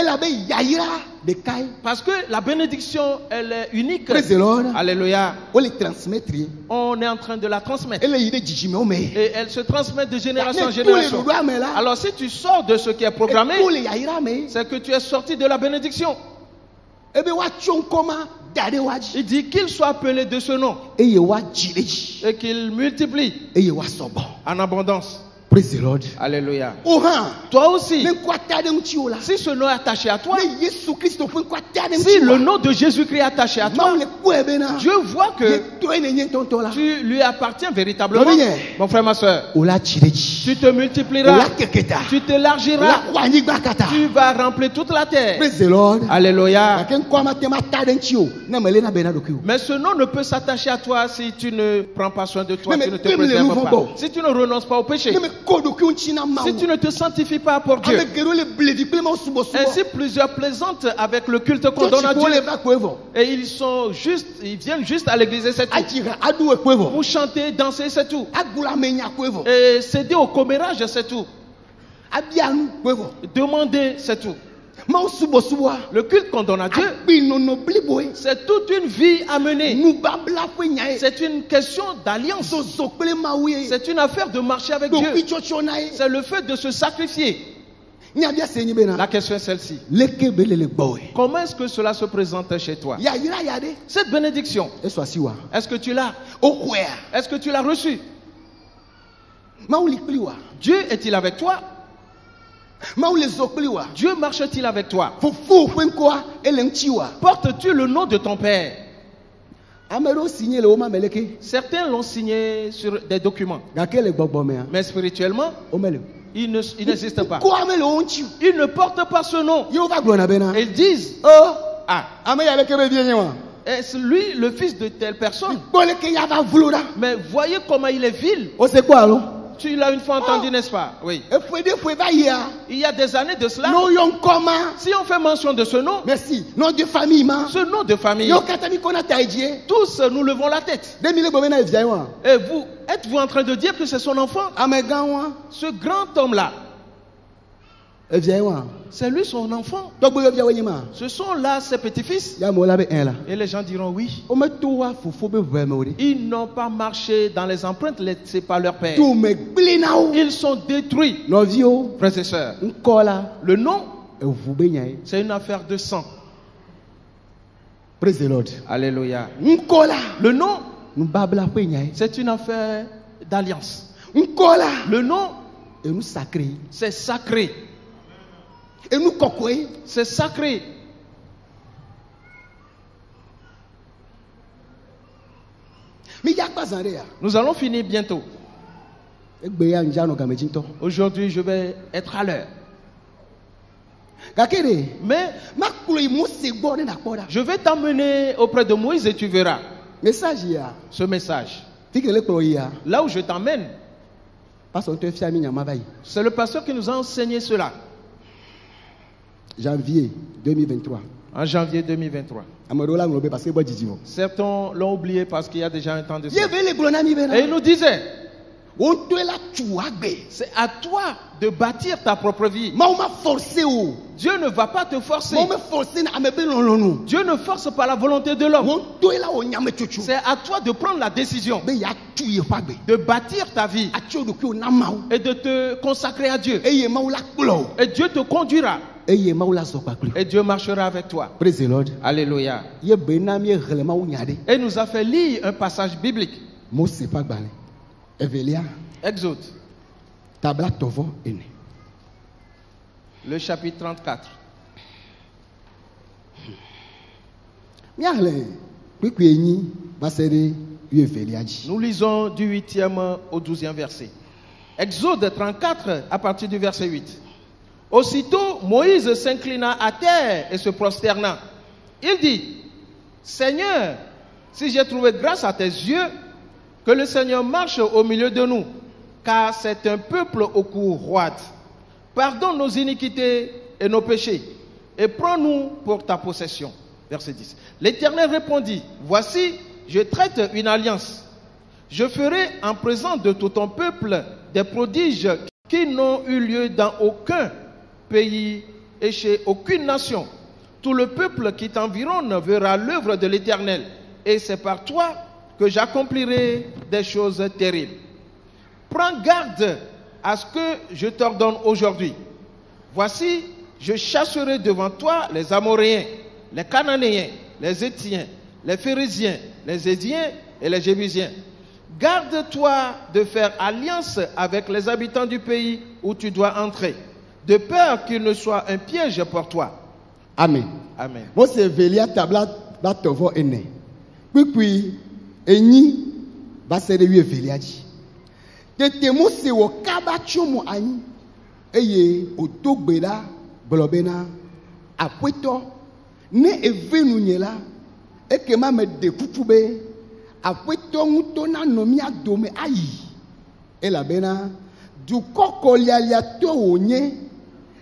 Speaker 2: Parce que la bénédiction, elle est unique. Alléluia. On est en train de la transmettre. Et elle se transmet de génération en génération. Alors si tu sors de ce qui est programmé, c'est que tu es sorti de la bénédiction. Il dit qu'il soit appelé de ce nom. Et qu'il multiplie en abondance.
Speaker 3: Praise the Lord.
Speaker 2: Alléluia. Toi aussi, si ce nom est attaché à toi, si le nom de Jésus-Christ est attaché à toi, Dieu voit que tu lui appartiens véritablement. Mon frère, ma soeur, tu te multiplieras, tu t'élargiras, tu vas remplir toute la terre.
Speaker 3: Praise the Lord.
Speaker 2: Alléluia. Mais ce nom ne peut s'attacher à toi si tu ne prends pas soin de toi, tu ne te préserves pas, si tu ne renonces pas au péché. Si tu ne te sanctifies pas pour Dieu, ainsi plusieurs plaisantent avec le culte qu'on donne à Dieu. Et ils viennent juste à l'église et c'est tout. Pour chanter, danser, c'est tout. Et céder au commérage, c'est tout. Demander, c'est tout. Le culte qu'on donne à Dieu, c'est toute une vie à mener. C'est une question d'alliance. C'est une affaire de marcher avec Dieu. C'est le fait de se sacrifier. La question est celle-ci. Comment est-ce que cela se présente chez toi? Cette bénédiction, est-ce que tu l'as? Est-ce que tu l'as reçue? Dieu est-il avec toi? Dieu marche-t-il avec toi? Portes-tu le nom de ton Père? Certains l'ont signé sur des documents. Mais spirituellement, il n'existe pas. Ils ne portent pas ce nom. Ils disent, est-ce lui le fils de telle personne? Mais voyez comment il est vil. Tu l'as une fois entendu, n'est-ce pas? Oui. Il y a des années de cela. Si on fait mention de ce nom,
Speaker 3: nom de famille,
Speaker 2: ce nom de famille, tous nous levons la tête. Et vous, êtes-vous en train de dire que c'est son enfant? Ce grand homme-là, c'est lui son enfant. Ce sont là ses petits-fils. Et les gens diront oui. Ils n'ont pas marché dans les empreintes laissées par leur père. Ils sont détruits. Frères et sœurs, le nom, c'est une affaire de sang.
Speaker 3: Praise the Lord.
Speaker 2: Alléluia. Le nom, c'est une affaire d'alliance. Le nom, c'est sacré. C'est sacré. Nous allons finir bientôt. Aujourd'hui, je vais être à l'heure. Mais je vais t'emmener auprès de Moïse et tu verras ce message. Là où je t'emmène, c'est le pasteur qui nous a enseigné cela.
Speaker 3: Janvier 2023.
Speaker 2: En janvier 2023. Certains l'ont oublié parce qu'il y a déjà un temps de ça. Et il nous disait, c'est à toi de bâtir ta propre vie. Dieu ne va pas te forcer. Dieu ne force pas la volonté de l'homme. C'est à toi de prendre la décision de bâtir ta vie et de te consacrer à Dieu. Et Dieu te conduira. Et Dieu marchera avec toi.
Speaker 3: Praise the Lord.
Speaker 2: Alléluia. Et nous a fait lire un passage biblique. Exode. Le chapitre 34. Nous lisons du 8e au 12e verset. Exode 34 à partir du verset 8. Aussitôt, Moïse s'inclina à terre et se prosterna. Il dit, Seigneur, si j'ai trouvé grâce à tes yeux, que le Seigneur marche au milieu de nous, car c'est un peuple au cou roide. Pardonne nos iniquités et nos péchés, et prends-nous pour ta possession. Verset 10. L'Éternel répondit, voici, je traite une alliance. Je ferai en présence de tout ton peuple des prodiges qui n'ont eu lieu dans aucun pays et chez aucune nation. Tout le peuple qui t'environne verra l'œuvre de l'Éternel, et c'est par toi que j'accomplirai des choses terribles. Prends garde à ce que je t'ordonne aujourd'hui. Voici, je chasserai devant toi les Amoréens, les Cananéens, les Héthiens, les Phérésiens, les Hédiens et les Jébusiens. Garde-toi de faire alliance avec les habitants du pays où tu dois entrer, de peur qu'il ne soit un piège pour toi.
Speaker 3: Amen.
Speaker 2: Amen.
Speaker 3: Moi, c'est Velia Tabla Batovo Ene. Puis, Eni, Basere Veliaji. Tete Mose wo Kabachomo Ani. Eye, Otogbela, Blobena, Apueto, Ne Evenunyela, Ekema me de Kutube, Apueto Mutona Nomia Dome Ayi. Elabena. du koko lialiato onye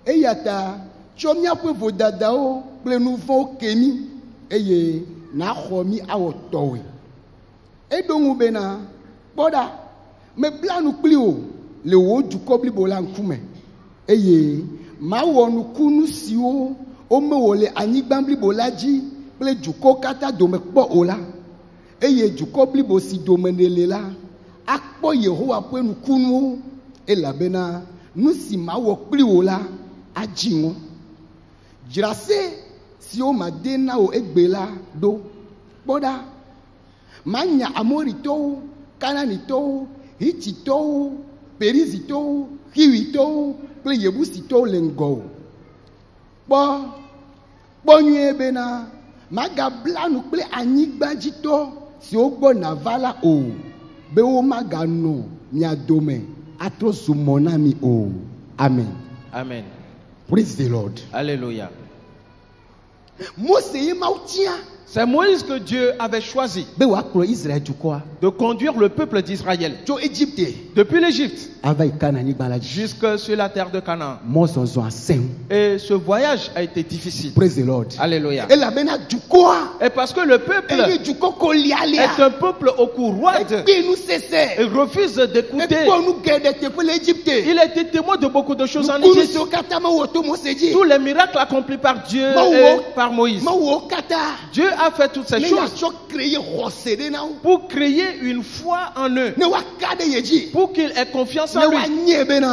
Speaker 3: eyata chomia pe vodadao ple nouveau kemi eye na khomi awotowe edongu bena boda me blanu plio le wo du kobli bola nkume eye ma wonu kunu siwo o me wole anyigbambli bolaji ple juko kata do me po ola eye juko blibo si do menelela akpo Yehowa pe nukunu elabena nusi ma wo plio la ajinwo jirase si o ma dena o egbela do boda manya amorito kananito hitito perizito hiwito ple yebusito lengo bo nyebe na maga blanu ple anyigbajito si o gbo navala o be o maga no miadome atro sumonami o amen.
Speaker 2: Amen.
Speaker 3: Praise the Lord.
Speaker 2: Alléluia.
Speaker 3: Mose mautia.
Speaker 2: C'est Moïse que Dieu avait choisi de conduire le peuple d'Israël depuis l'Égypte jusque sur la terre de Canaan. Et ce voyage a été difficile.
Speaker 3: Praise the Lord.
Speaker 2: Alléluia. Et parce que le peuple est un peuple au cou roide et refuse d'écouter. Il a été témoin de beaucoup de choses en Égypte. Tous les miracles accomplis par Dieu et par Moïse. Dieu a fait toutes ces choses pour créer une foi en eux, pour qu'ils aient confiance en lui,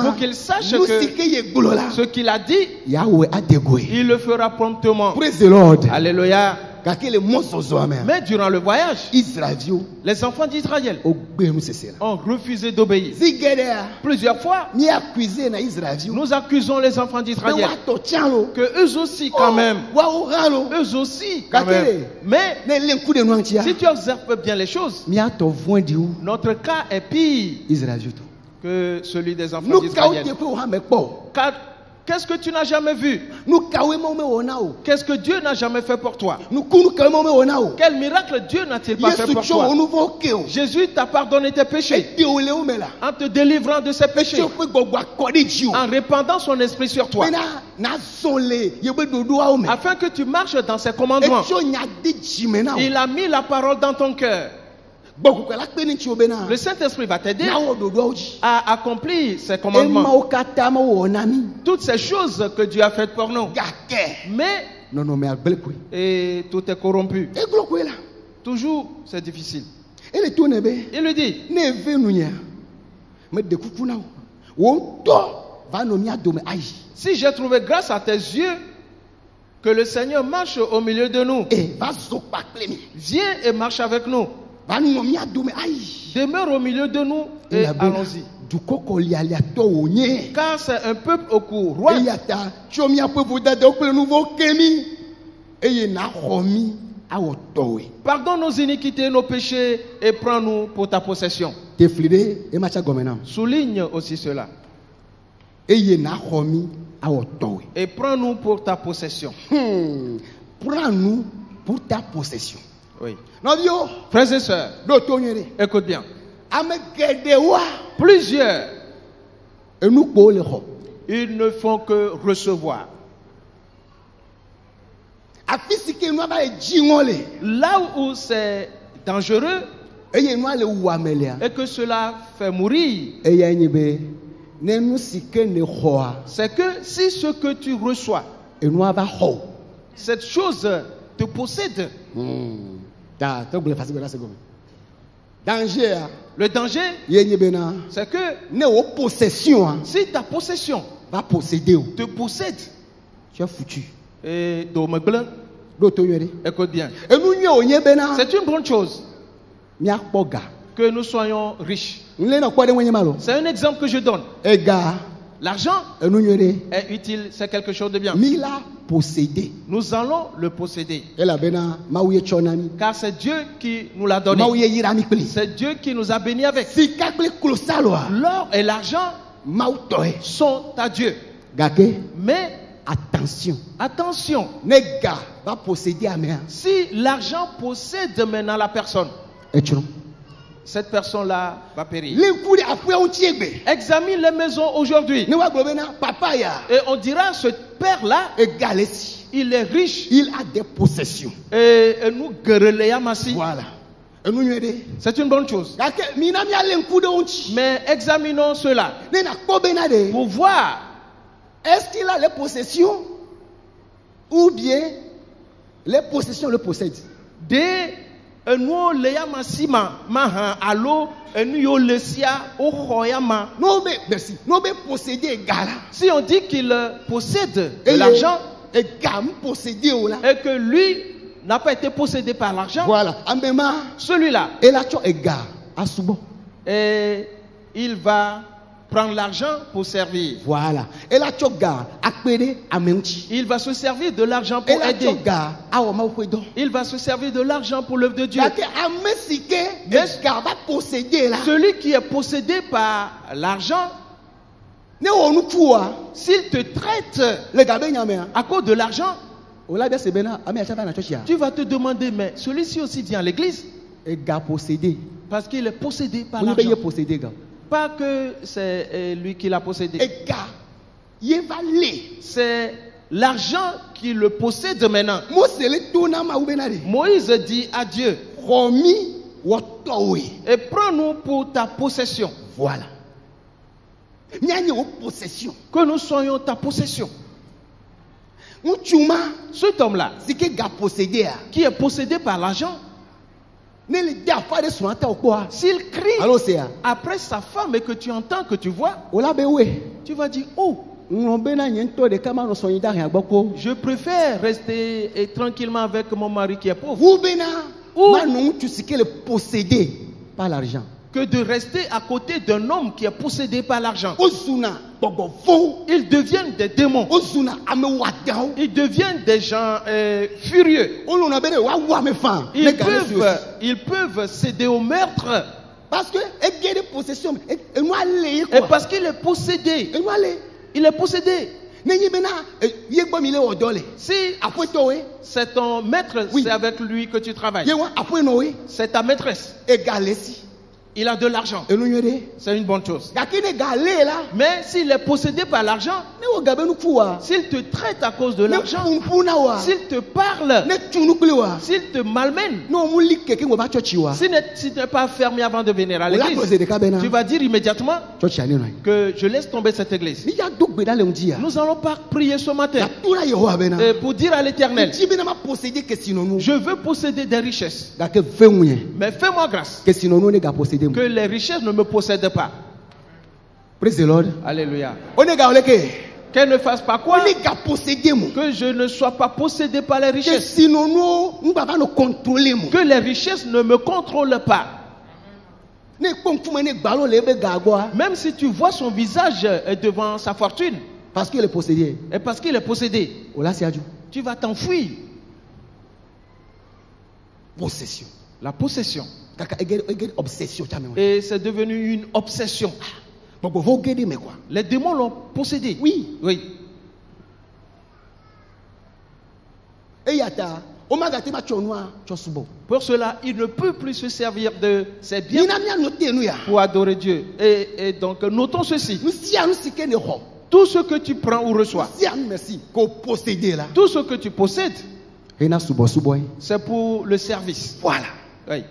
Speaker 2: pour qu'ils sachent que ce qu'il a dit, il le fera promptement.
Speaker 3: Praise the Lord.
Speaker 2: Alléluia. Mais durant le voyage, les enfants d'Israël ont refusé d'obéir. Plusieurs fois, nous accusons les enfants d'Israël que eux aussi quand même, mais si tu observes bien les choses, notre cas est pire que celui des enfants d'Israël. Car qu'est-ce que tu n'as jamais vu? Qu'est-ce que Dieu n'a jamais fait pour toi? Quel miracle Dieu n'a-t-il pas fait pour toi? Jésus t'a pardonné tes péchés en te délivrant de ses péchés, en répandant son esprit sur toi, afin que tu marches dans ses commandements. Il a mis la parole dans ton cœur. Le Saint-Esprit va t'aider à accomplir ses commandements. Toutes ces choses que Dieu a faites pour nous. Mais et tout est corrompu. Toujours c'est difficile. Il lui dit, si j'ai trouvé grâce à tes yeux que le Seigneur marche au milieu de nous, viens et marche avec nous. Demeure au milieu de nous et allons-y. Car c'est un peuple au cou roi. Pardonne nos iniquités, nos péchés et prends-nous pour ta possession. Souligne aussi cela. Et prends-nous pour ta possession.
Speaker 3: Prends-nous pour ta possession.
Speaker 2: Oui. Frères et sœurs, écoute bien. Plusieurs, ils ne font que recevoir. Là où c'est dangereux et que cela fait mourir, c'est que si ce que tu reçois, cette chose te possède. Le danger, c'est que si ta possession te possède,
Speaker 3: tu es foutu.
Speaker 2: Et écoute bien, c'est une bonne chose que nous soyons riches. C'est un exemple que je donne. L'argent est utile, c'est quelque chose de bien. Nous allons le posséder. Car c'est Dieu qui nous l'a donné. C'est Dieu qui nous a bénis avec. L'or et l'argent sont à Dieu. Mais attention. Si l'argent possède maintenant la personne, cette personne-là va périr.
Speaker 3: Les coups après on tient.
Speaker 2: Examine les maisons aujourd'hui.
Speaker 3: Ne wa globena papa ya.
Speaker 2: Et on dira, ce père-là,
Speaker 3: Égalesi.
Speaker 2: il est riche.
Speaker 3: Il a des possessions.
Speaker 2: Et nous guerreleyamasi.
Speaker 3: Voilà. Et nous y aider.
Speaker 2: C'est une bonne chose. Mais examinons cela pour voir
Speaker 3: est-ce qu'il a les possessions ou bien les possessions le possèdent.
Speaker 2: Dès nous leyamasima maha allo nous yo lesia ohoyama.
Speaker 3: Non mais merci. Non mais posséder égal.
Speaker 2: Si on dit qu'il possède de l'argent
Speaker 3: et
Speaker 2: que lui n'a pas été possédé par l'argent,
Speaker 3: voilà.
Speaker 2: Celui-là, et il va prendre l'argent pour servir.
Speaker 3: Voilà.
Speaker 2: Il va se servir de l'argent pour aider. Il va se servir de l'argent pour l'œuvre de Dieu. Mais celui qui est possédé par l'argent, s'il te traite à cause de l'argent, tu vas te demander, mais celui-ci aussi vient à l'église parce qu'il est possédé par l'argent. Pas que c'est lui qui l'a possédé. C'est l'argent qui le possède maintenant. Moïse dit à Dieu, et prends-nous pour ta possession.
Speaker 3: Voilà.
Speaker 2: Que nous soyons ta possession. Cet homme-là, qui est possédé par l'argent, s'il crie après sa femme et que tu entends, que tu vois, tu vas dire, oh, je préfère rester tranquillement avec mon mari qui est pauvre. Ou
Speaker 3: par l'argent
Speaker 2: que de rester à côté d'un homme qui est possédé par l'argent. Ils deviennent des démons. Ils deviennent des gens furieux. Ils peuvent céder au meurtre.
Speaker 3: Parce que
Speaker 2: et parce qu'il est possédé. Il est possédé. Si c'est ton maître, c'est avec lui que tu travailles. C'est ta maîtresse. Il a de l'argent. C'est une bonne chose. Mais s'il est possédé par l'argent, s'il te traite à cause de l'argent, s'il te parle, s'il te malmène, si tu n'es pas fermé avant de venir à l'église, tu vas dire immédiatement que je laisse tomber cette église. Nous allons pas prier ce matin pour dire à l'Éternel, je veux posséder des richesses. Mais fais-moi grâce que les richesses ne me possèdent pas.
Speaker 3: Praise the Lord.
Speaker 2: Alléluia. Qu'elle ne fasse pas quoi? Que je ne sois pas possédé par les richesses. Que les richesses ne me contrôlent pas. Même si tu vois son visage devant sa fortune,
Speaker 3: parce qu'il est possédé,
Speaker 2: et parce qu'il est possédé, tu vas t'enfuir.
Speaker 3: Possession.
Speaker 2: La possession. Et c'est devenu une obsession. Les démons l'ont possédé.
Speaker 3: Oui.
Speaker 2: Oui. Pour cela, il ne peut plus se servir de ses biens pour adorer Dieu. Et donc, notons ceci. Tout ce que tu prends ou reçois, tout ce que tu possèdes, c'est pour le service.
Speaker 3: Voilà.
Speaker 2: Oui.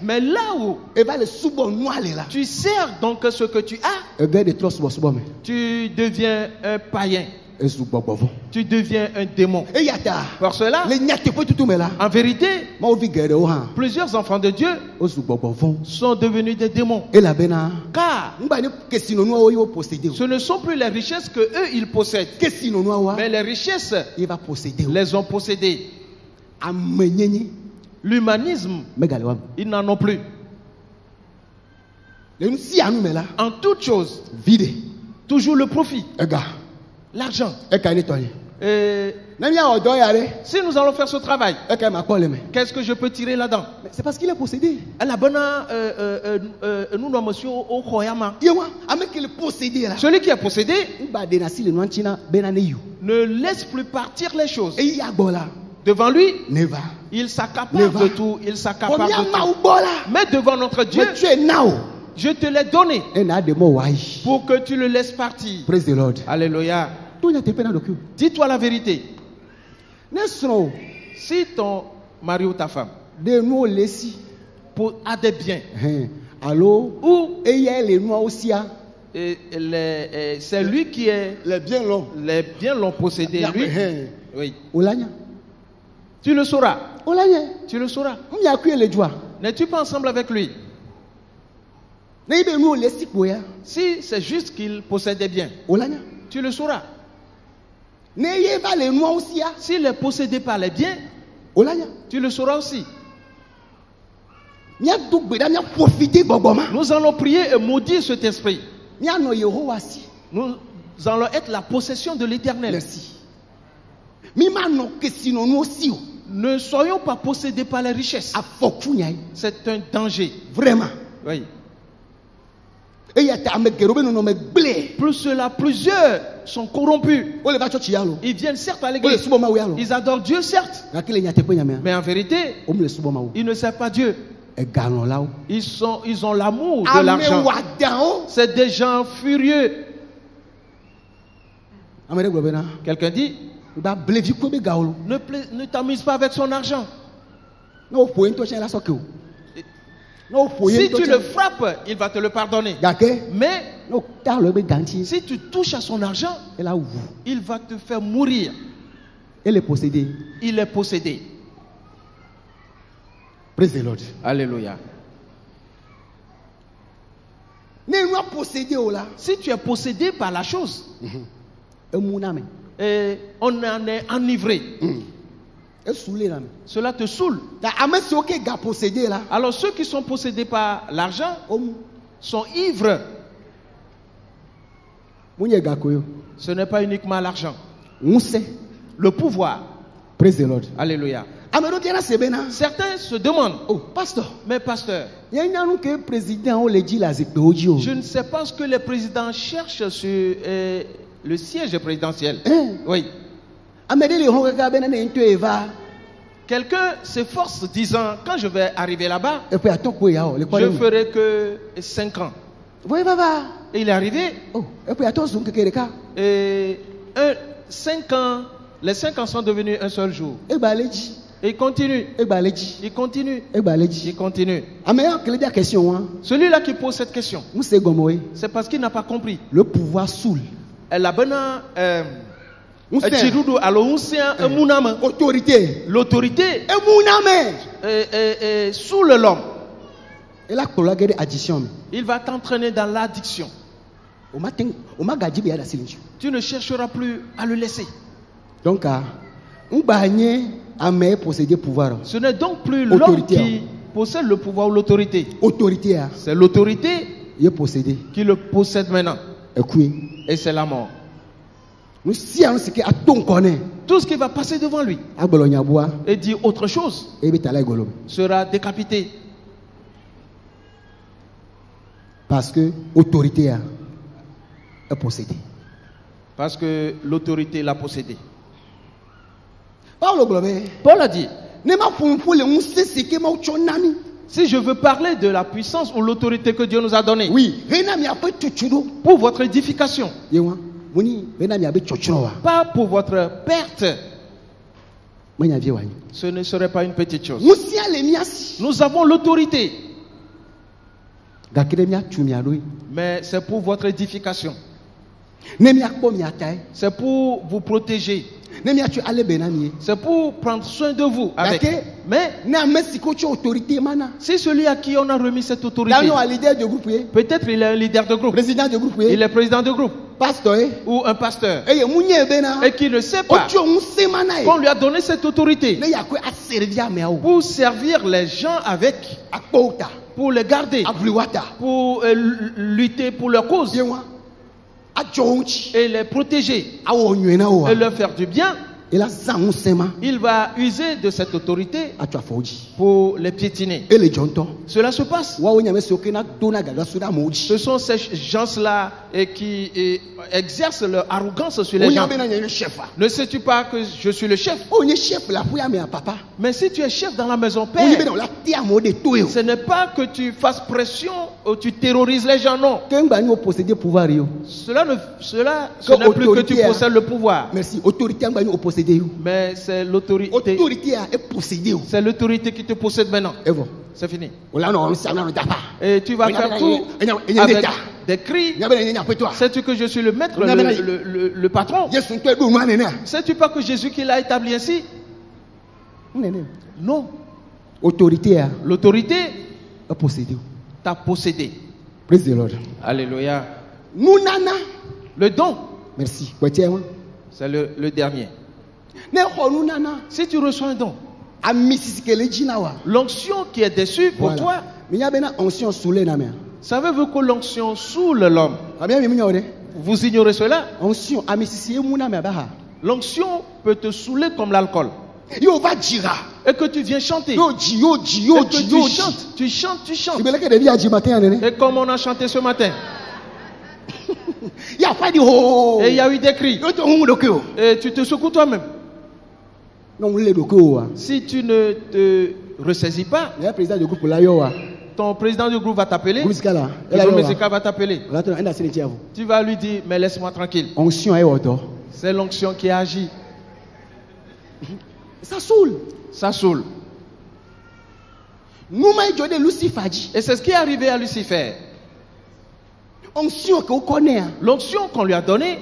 Speaker 2: Mais là où tu sers donc ce que tu as, tu deviens un païen. Tu deviens un démon. Pour cela, en vérité, plusieurs enfants de Dieu sont devenus des démons. Car ce ne sont plus les richesses que eux ils possèdent, mais les richesses les ont possédées. L'humanisme, ils n'en ont plus. En toute chose, toujours le profit, l'argent. Si nous allons faire ce travail, qu'est-ce que je peux tirer là-dedans?
Speaker 3: C'est parce qu'il est possédé.
Speaker 2: Celui qui est possédé ne laisse plus partir les choses. Devant lui, Il s'accapare de tout. Il s'accapare de tout. Mais devant notre Dieu, je te l'ai donné pour que tu le laisses partir.
Speaker 3: Praise the Lord.
Speaker 2: Alléluia. Dis-toi la vérité. Si ton mari ou ta femme a des biens, ou c'est lui qui est les biens l'ont possédé, lui. Oui. Tu le sauras. Tu le sauras. N'es-tu pas ensemble avec lui? Si c'est juste qu'il possède des biens, tu le sauras. S'il est possédé par les biens, tu le sauras aussi. Nous allons prier et maudire cet esprit. Nous allons être la possession de l'Éternel. Ne soyons pas possédés par les richesses. C'est un danger.
Speaker 3: Vraiment.
Speaker 2: Oui. Plus cela, plusieurs sont corrompus. Ils viennent certes à l'église. Ils adorent Dieu certes. Mais en vérité, ils ne servent pas Dieu. Ils ont l'amour de l'argent. C'est des gens furieux. Quelqu'un dit, ne t'amuse pas avec son argent. Si tu le frappes, il va te le pardonner. Mais si tu touches à son argent, il va te faire mourir.
Speaker 3: Il est possédé.
Speaker 2: Il est possédé.
Speaker 3: Praise the Lord.
Speaker 2: Alléluia. Si tu es possédé par la chose, et on en est enivré, cela te saoule. Alors ceux qui sont possédés par l'argent sont ivres. Ce n'est pas uniquement l'argent. Le pouvoir.
Speaker 3: Praise the Lord.
Speaker 2: Alléluia. Certains se demandent, mais pasteur, je ne sais pas ce que les présidents cherchent sur le siège présidentiel. Oui. Quelqu'un s'efforce disant, quand je vais arriver là-bas, je ferai que 5 ans. Et il est arrivé. Et 5 ans, les 5 ans sont devenus un seul jour. Et il continue. Il continue. Il continue. Celui-là qui pose cette question, c'est parce qu'il n'a pas compris.
Speaker 3: Le pouvoir saoule.
Speaker 2: Autorité. L'autorité saoule l'homme. Il va t'entraîner dans l'addiction. Tu ne chercheras plus à le laisser.
Speaker 3: Donc, ce
Speaker 2: n'est donc plus l'homme qui possède le pouvoir ou l'autorité. C'est l'autorité qui le possède maintenant. Et c'est la mort. Tout ce qui va passer devant lui et dire autre chose sera décapité.
Speaker 3: Parce que l'autorité est possédée.
Speaker 2: Parce que l'autorité l'a possédé.
Speaker 3: Paul
Speaker 2: a dit, si je veux parler de la puissance ou l'autorité que Dieu nous a donnée, pour votre édification, pas pour votre perte, ce ne serait pas une petite chose. Nous avons l'autorité, mais c'est pour votre édification. C'est pour vous protéger. C'est pour prendre soin de vous avec. Mais si celui à qui on a remis cette autorité, peut-être il est un leader de groupe, il est président de groupe, ou un pasteur, et qui ne sait pas qu'on lui a donné cette autorité pour servir les gens avec, pour les garder, pour lutter pour leur cause et les protéger et leur faire du bien. il va user de cette autorité pour les piétiner. Cela se passe. Ce sont ces gens-là qui exercent leur arrogance sur les gens. Ne sais-tu pas que je suis le chef? Mais si tu es chef dans la maison père, ce n'est pas que tu fasses pression ou tu terrorises les gens, non. Cela ce n'est plus que tu possèdes le pouvoir.
Speaker 3: Merci.
Speaker 2: Mais c'est l'autorité. C'est l'autorité qui te possède maintenant. C'est fini. Et tu vas faire tout avec des cris. Sais-tu que je suis le maître, le patron? Sais-tu pas que Jésus qui l'a établi ainsi? Non.
Speaker 3: L'autorité
Speaker 2: t'a possédé.
Speaker 3: Praise the Lord.
Speaker 2: Alléluia. Le don.
Speaker 3: Merci.
Speaker 2: C'est le dernier. Si tu reçois un don, l'onction qui est dessus pour toi, savez-vous que l'onction saoule l'homme? Vous ignorez cela? L'onction peut te saouler comme l'alcool. Et que tu viens chanter. Tu chantes. Et comme on a chanté ce matin. Et il y a eu des cris. Et tu te secoues toi-même. Si tu ne te ressaisis pas, ton président du groupe va t'appeler. Le va t'appeler. Tu vas lui dire, mais laisse-moi tranquille. C'est l'onction qui agit.
Speaker 3: Ça saoule.
Speaker 2: Et c'est ce qui est arrivé à Lucifer. L'onction qu'on lui a donnée,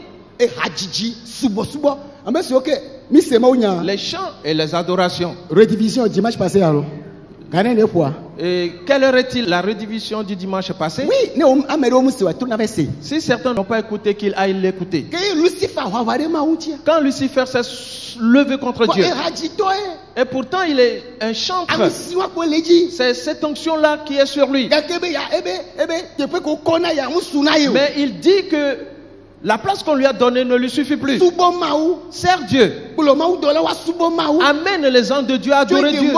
Speaker 2: les chants et les adorations.
Speaker 3: Redivision dimanche passé alors.
Speaker 2: Et quelle est-il la redivision du dimanche passé?
Speaker 3: Oui,
Speaker 2: si certains n'ont pas écouté, qu'ils aillent l'écouter. Quand Lucifer s'est levé contre Dieu, et pourtant il est un chantre, c'est cette onction-là qui est sur lui. Mais il dit que la place qu'on lui a donnée ne lui suffit plus. Sers Dieu. Amène les gens de Dieu à adorer Dieu.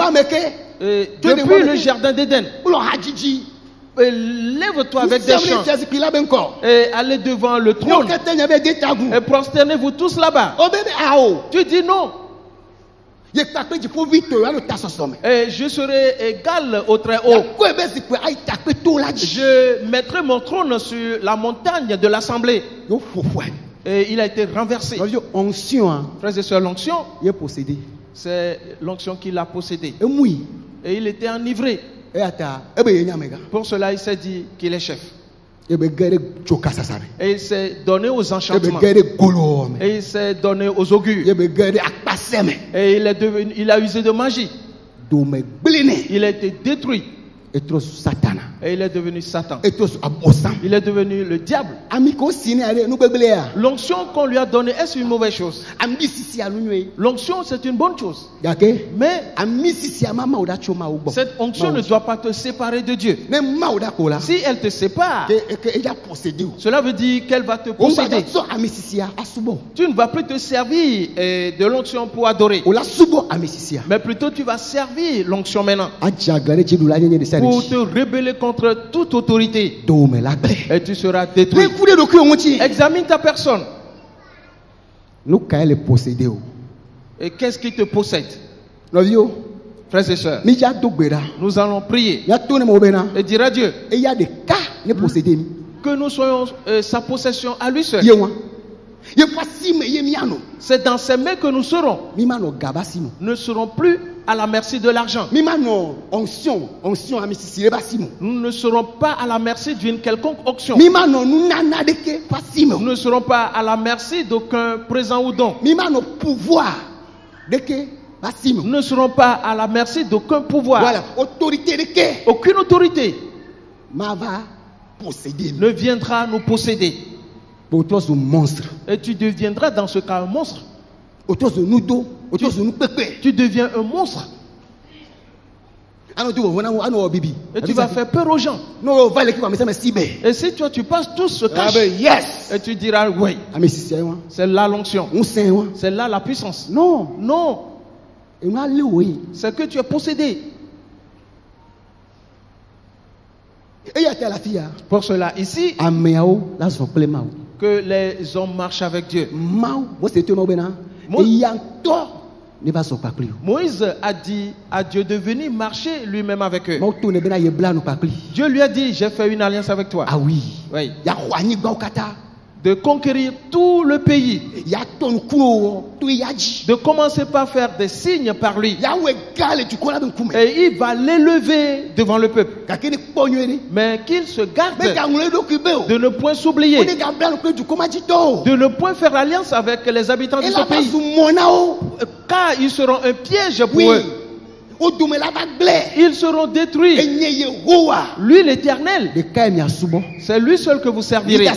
Speaker 2: Depuis le jardin d'Éden. Lève-toi avec des chants. Et allez devant le trône. Et prosternez-vous tous là-bas. Tu dis non. Et je serai égal au très haut. Je mettrai mon trône sur la montagne de l'assemblée. Et il a été renversé. Frères et sœurs, l'onction, c'est l'onction qui l'a possédé. Et il était enivré. Pour cela, il s'est dit qu'il est chef. Et il s'est donné aux enchantements. Et il s'est donné aux augures. Et il a usé de magie. Il a été détruit. Et il est devenu Satan. Il est devenu le diable. L'onction qu'on lui a donnée, est-ce une mauvaise chose? L'onction, c'est une bonne chose. Mais cette onction ne doit pas te séparer de Dieu. Si elle te sépare, cela veut dire qu'elle va te posséder. Tu ne vas plus te servir de l'onction pour adorer. Mais plutôt tu vas servir l'onction maintenant. Pour te rebeller contre toute autorité. Et tu seras détruit. Examine ta personne. Et qu'est-ce qui te possède? Frères et sœurs, nous allons prier et dire à Dieu que nous soyons sa possession à lui seul. C'est dans ses mains que nous serons. Nous ne serons plus à la merci de l'argent. Nous ne serons pas à la merci d'une quelconque onction. Nous ne serons pas à la merci d'aucun présent ou don. Nous ne serons pas à la merci d'aucun pouvoir. Aucune autorité ne viendra nous posséder. Et tu deviendras dans ce cas un monstre. Tu deviens un monstre. Et tu vas faire peur aux gens. Et si toi tu passes, tous se cachent. Et tu diras oui. C'est là l'onction. C'est là la puissance.
Speaker 3: Non.
Speaker 2: Non. C'est que tu es possédé. Pour cela, ici, que les hommes marchent avec Dieu. Moïse a dit à Dieu de venir marcher lui-même avec eux. Dieu lui a dit, j'ai fait une alliance avec toi.
Speaker 3: Ah oui.
Speaker 2: Oui. De conquérir tout le pays. De commencer par faire des signes par lui. Et il va l'élever devant le peuple. Mais qu'il se garde de ne point s'oublier. De ne point faire alliance avec les habitants de ce pays. Car ils seront un piège pour eux. Ils seront détruits. Lui l'Éternel, c'est lui seul que vous servirez.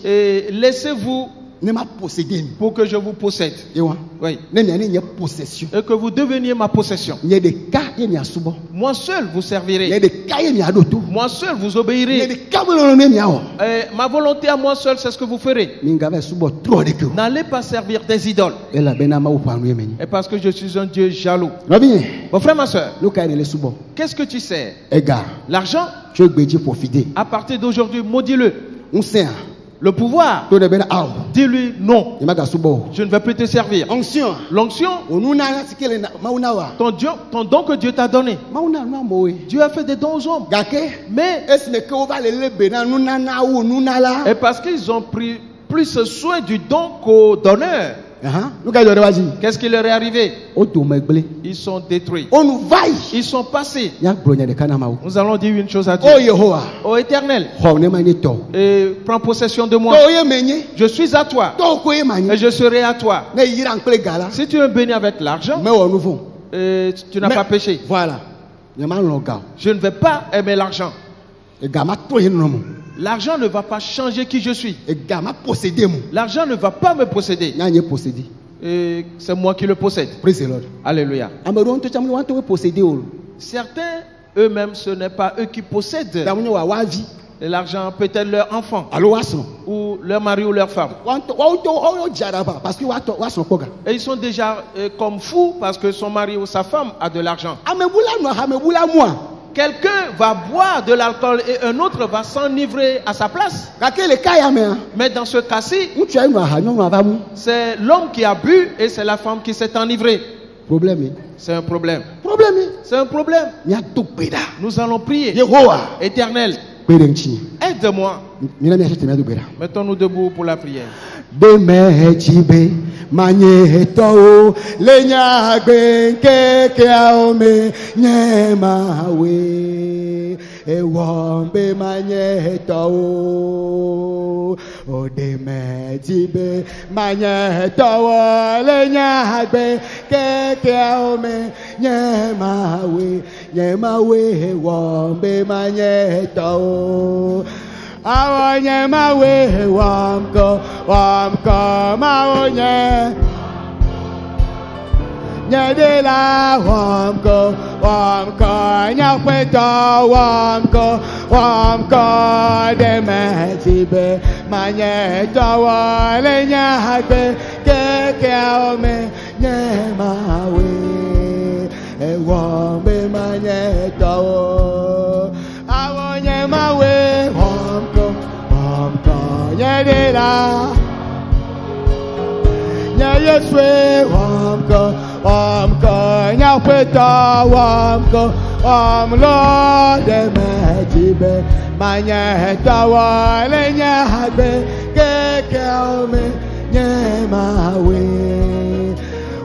Speaker 2: Et laissez-vous pour que je vous possède. Oui. Et que vous deveniez ma possession. Moi seul vous servirez. Moi seul vous obéirez. Et ma volonté à moi seul, c'est ce que vous ferez. N'allez pas servir des idoles. Et parce que je suis un Dieu jaloux. Mon frère, ma soeur, qu'est-ce que tu sais? L'argent. À partir d'aujourd'hui, maudis-le. Le pouvoir, dis-lui non. Je ne vais plus te servir. L'onction, ton don que Dieu t'a donné. Dieu a fait des dons aux hommes. Mais, et parce qu'ils ont pris plus soin du don qu'au donneur, qu'est-ce qui leur est arrivé? Ils sont détruits. Ils sont passés. Nous allons dire une chose à Dieu. Ô Éternel, et prends possession de moi. Je suis à toi. Et je serai à toi. Si tu es béni avec l'argent, tu n'as pas péché.
Speaker 3: Voilà.
Speaker 2: Je ne vais pas aimer l'argent. L'argent ne va pas changer qui je suis. L'argent ne va pas me posséder. Et c'est moi qui le possède. Alléluia. Certains, eux-mêmes, ce n'est pas eux qui possèdent l'argent, peut-être leur enfant, ou leur mari ou leur femme. Et ils sont déjà comme fous parce que son mari ou sa femme a de l'argent. Quelqu'un va boire de l'alcool et un autre va s'enivrer à sa place. Mais dans ce cas-ci, c'est l'homme qui a bu et c'est la femme qui s'est enivrée. C'est un problème. C'est un problème. Nous allons prier. Éternel, aide-moi. Mettons-nous debout pour la prière. Magneto lenya gbe ke aome nyemawe ewombe magneto odemejibe magneto lenya gbe ke aome nyemawe ewombe magneto awonye mawe wamko maonye nyedela wamko nyakweto wamko demetibe manyeto wale nyakwe keke ome nyemawe ewombe manyeto awonye mawe wamko nyedela nyeswe wamko nyakweto wamko demetibe manyeto wale nyakwe keke ome nyemawe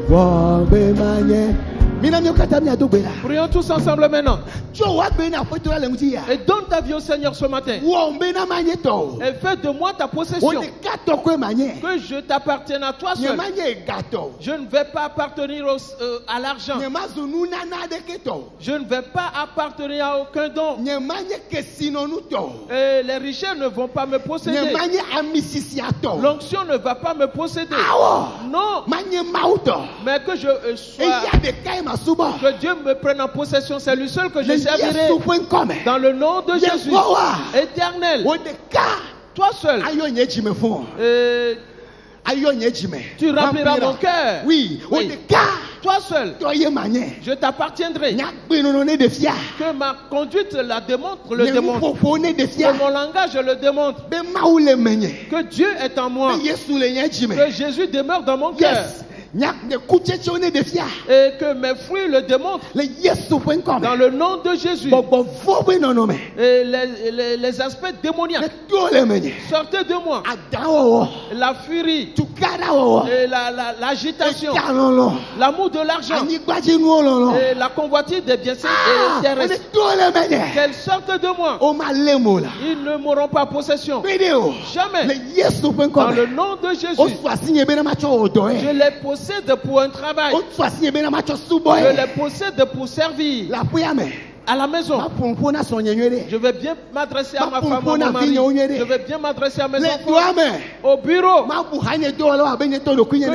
Speaker 2: wambe manye. Prions tous ensemble maintenant. Et donne ta vie au Seigneur ce matin. Et fais de moi ta possession. Que je t'appartienne à toi seul. Je ne vais pas appartenir à l'argent. Je ne vais pas appartenir à aucun don. Et les richesses ne vont pas me posséder. L'onction ne va pas me posséder. Non. Mais que je sois Que Dieu me prenne en possession, c'est lui seul que je servirai. Dans le nom de Jésus. Éternel. Toi seul. Tu rempliras mon cœur.
Speaker 3: Oui.
Speaker 2: Toi seul. Je t'appartiendrai. Que ma conduite la démontre, le démontre. Que mon langage le démontre. Que Dieu est en moi. Que Jésus demeure dans mon cœur. Et que mes fruits le démontrent. Dans le nom de Jésus. Et les aspects démoniaques. Sortez de moi. La furie. Et l'agitation. L'amour de l'argent. Et la convoitise des biens terrestres. Qu'elles sortent de moi. Ils ne m'auront pas possession. Jamais. Dans le nom de Jésus. Je les possède pour un travail. Je les possède pour servir. À la maison. Je vais bien m'adresser à ma femme, à mon mari. Je vais bien m'adresser à mes enfants. Au bureau. Que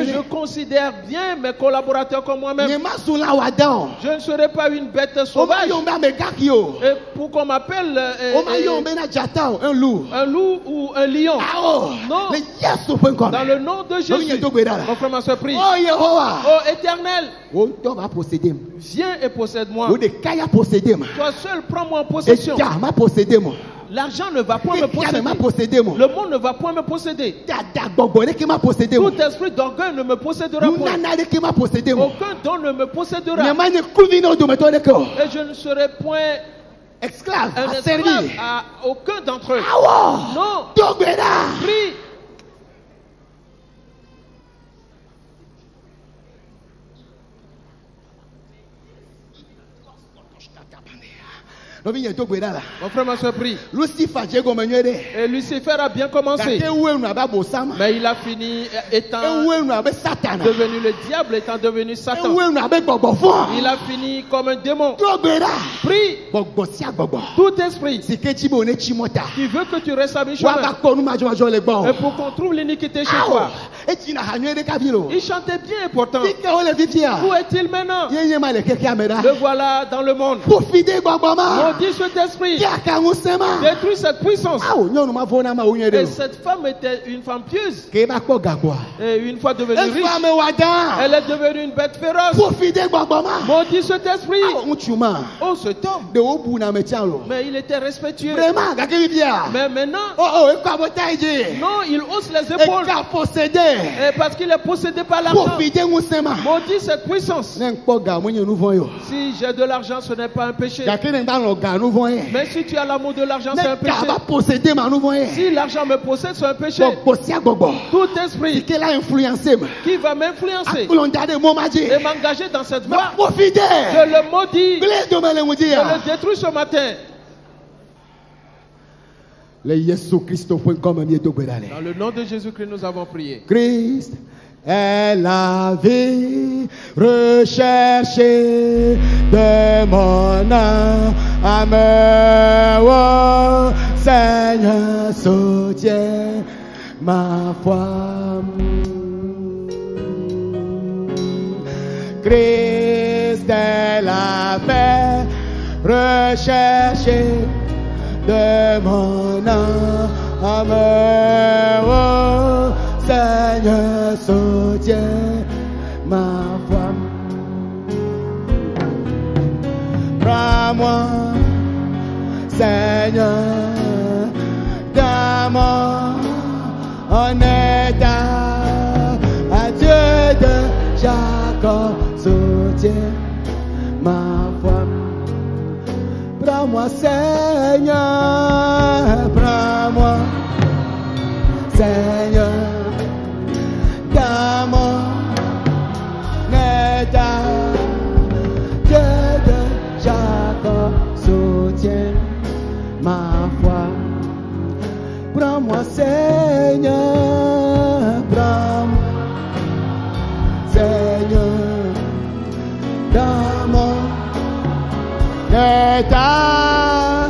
Speaker 2: je considère bien mes collaborateurs comme moi-même. Je ne serai pas une bête sauvage. Et pour qu'on m'appelle un loup ou un lion. Non. Dans le nom de Jésus. Mon frère, ma soeur, prie. Oh Éternel. Viens et possède-moi. Toi seul, prends-moi en possession. L'argent ne va point me posséder. Le monde ne va point me posséder. Tout esprit d'orgueil ne me possédera point. Aucun don ne me possédera. Et je ne serai point un esclave à aucun d'entre eux. Non. Prie. Mon frère, ma soeur, prie. Et Lucifer a bien commencé. Mais il a fini étant devenu le diable, étant devenu Satan. Il a fini comme un démon. Prie. Tout esprit qui veut que tu restes à mi-chemin. Et pour qu'on trouve l'iniquité chez toi. Il chantait bien pourtant. Où est-il maintenant? Le voilà dans le monde. Maudit cet esprit. Détruis cette puissance. Et cette femme était une femme pieuse. Et une fois devenue riche, elle est devenue une bête féroce. Maudit cet esprit. Oh, cet homme. Mais il était respectueux. Mais maintenant, non, il hausse les épaules. Et parce qu'il est possédé par l'argent. Maudit cette puissance. Si j'ai de l'argent, ce n'est pas un péché. Mais si tu as l'amour de l'argent, c'est un péché. Si l'argent me possède, c'est un péché. Tout esprit qui va m'influencer et m'engager dans cette voie, je le maudis, je le détruis ce matin.
Speaker 3: Dans
Speaker 2: le nom de Jésus-Christ, nous avons prié.
Speaker 3: Christ est la vie recherchée de mon âme. Oh, Seigneur, soutiens ma foi. Christ est la paix recherchée de mon âme. Oh, Seigneur, soutiens ma foi. Prends-moi, Seigneur, donne-moi en état à Dieu de Jacob, soutiens ma foi. Prends-moi, Seigneur, prends-moi, Seigneur, donne-moi état, Dieu de Jacob, soutiens ma foi. Prends-moi, Seigneur, prends-moi, Seigneur, donne-moi état,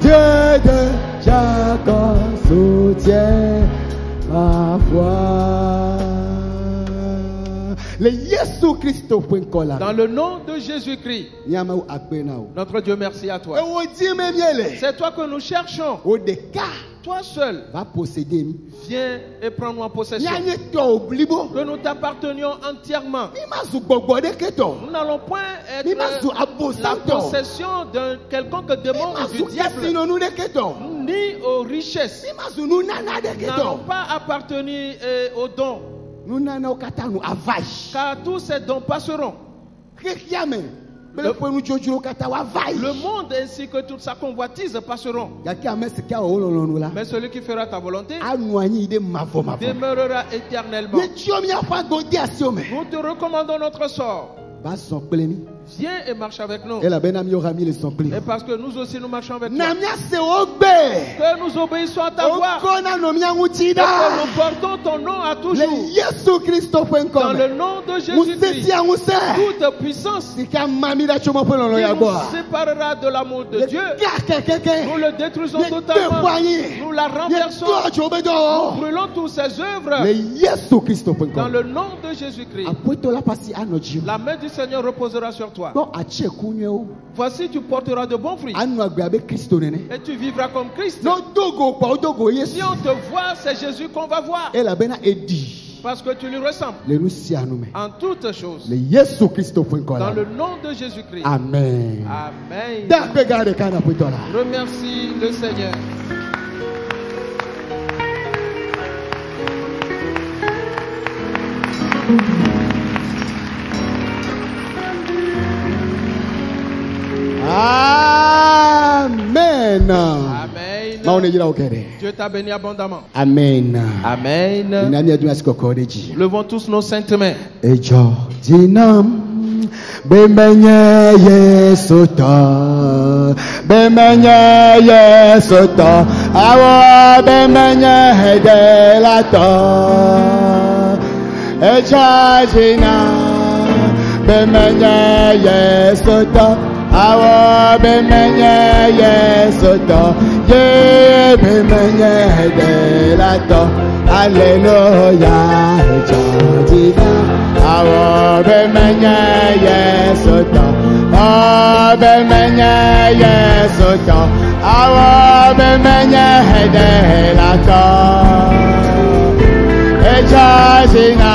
Speaker 3: Dieu de Jacob, soutiens ma foi.
Speaker 2: Dans le nom de Jésus-Christ. Notre Dieu, merci à toi. C'est toi que nous cherchons. Toi seul,
Speaker 3: va posséder.
Speaker 2: Viens et prends-nous en possession. Que nous t'appartenions entièrement. Nous n'allons point être la possession d'un quelconque démon ou du diable, ni aux richesses. Nous n'allons pas appartenir aux dons, car tous ces dons passeront. Le monde ainsi que toute sa convoitise passeront. Mais celui qui fera ta volonté demeurera éternellement. Nous te recommandons notre sort. Viens et marche avec nous. Et parce que nous aussi nous marchons avec toi. Que nous obéissons à ta voix. Et que nous portons ton nom à toujours. Dans le nom de Jésus-Christ. Toute puissance qui nous séparera de l'amour de Dieu, nous le détruisons totalement. Nous la renversons. Nous brûlons toutes ses œuvres. Dans le nom de Jésus-Christ. La main du Seigneur reposera sur toi. Voici, tu porteras de bons fruits. Et tu vivras comme Christ. Si on te voit, c'est Jésus qu'on va voir. Parce que tu lui ressembles. En toutes choses. Dans le nom de Jésus-Christ.
Speaker 3: Amen.
Speaker 2: Amen. Remercie le Seigneur.
Speaker 3: Amen.
Speaker 2: Amen. Dieu t'a béni abondamment.
Speaker 3: Amen.
Speaker 2: Amen. Levons tous nos saintes mains.
Speaker 3: Bemenye Yesuta, bemenye Yesuta, awa bemenye Hedelata, ejajina, bemenye Yesuta, awa bemenye Yesuta, ye bemenye Hedelata, Alleluia, ejajina. Awa bemenye Yesuta, awa bemenye Yesuta, awa bemenye Hedelata, ejajina,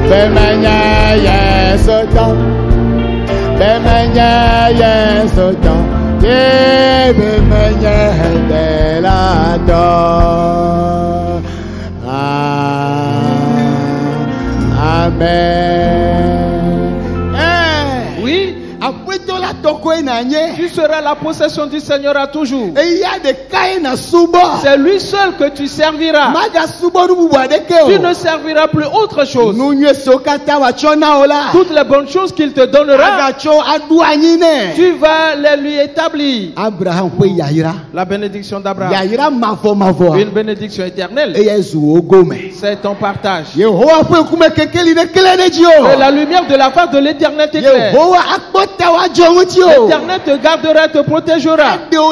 Speaker 3: bemenye Yesuta, bemenye Yesuta, ye bemenye Hedelata. Amen.
Speaker 2: Oui. Tu seras la possession du Seigneur à toujours. C'est lui seul que tu serviras. Tu ne serviras plus autre chose. Toutes les bonnes choses qu'il te donnera, tu vas les lui établir. La bénédiction d'Abraham, une bénédiction éternelle, c'est ton partage. Et la lumière de la face de l'Éternel t'éclaire. L'Éternel te gardera, te protégera pour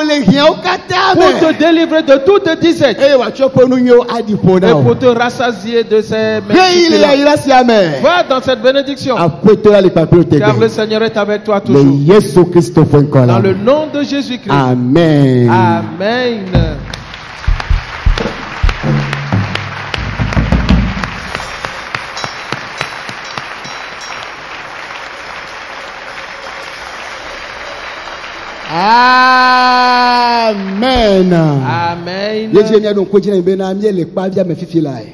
Speaker 2: te délivrer de toute disette et pour te rassasier de ses bénédictions. Va dans cette bénédiction, car le Seigneur est avec toi toujours. Dans le nom de Jésus-Christ.
Speaker 3: Amen.
Speaker 2: Amen.
Speaker 3: Amen.
Speaker 2: Amen.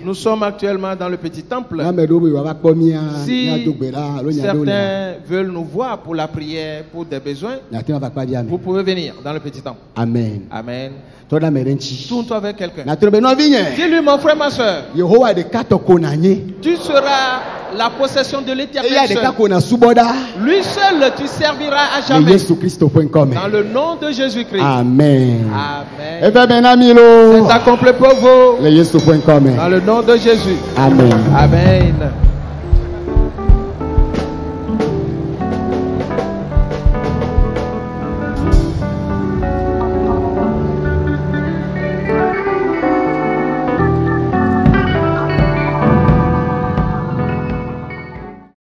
Speaker 2: Nous sommes actuellement dans le petit temple. Si certains veulent nous voir pour la prière, pour des besoins, vous pouvez venir dans le petit temple.
Speaker 3: Amen.
Speaker 2: Amen. Tourne-toi avec quelqu'un.
Speaker 3: Dis-lui,
Speaker 2: mon frère, ma soeur, tu seras la possession de l'Éternel seul. Lui seul tu serviras à jamais. Dans le nom de Jésus-Christ.
Speaker 3: Amen.
Speaker 2: Amen. C'est accompli pour vous. Dans le nom de Jésus.
Speaker 3: Amen.
Speaker 2: Amen.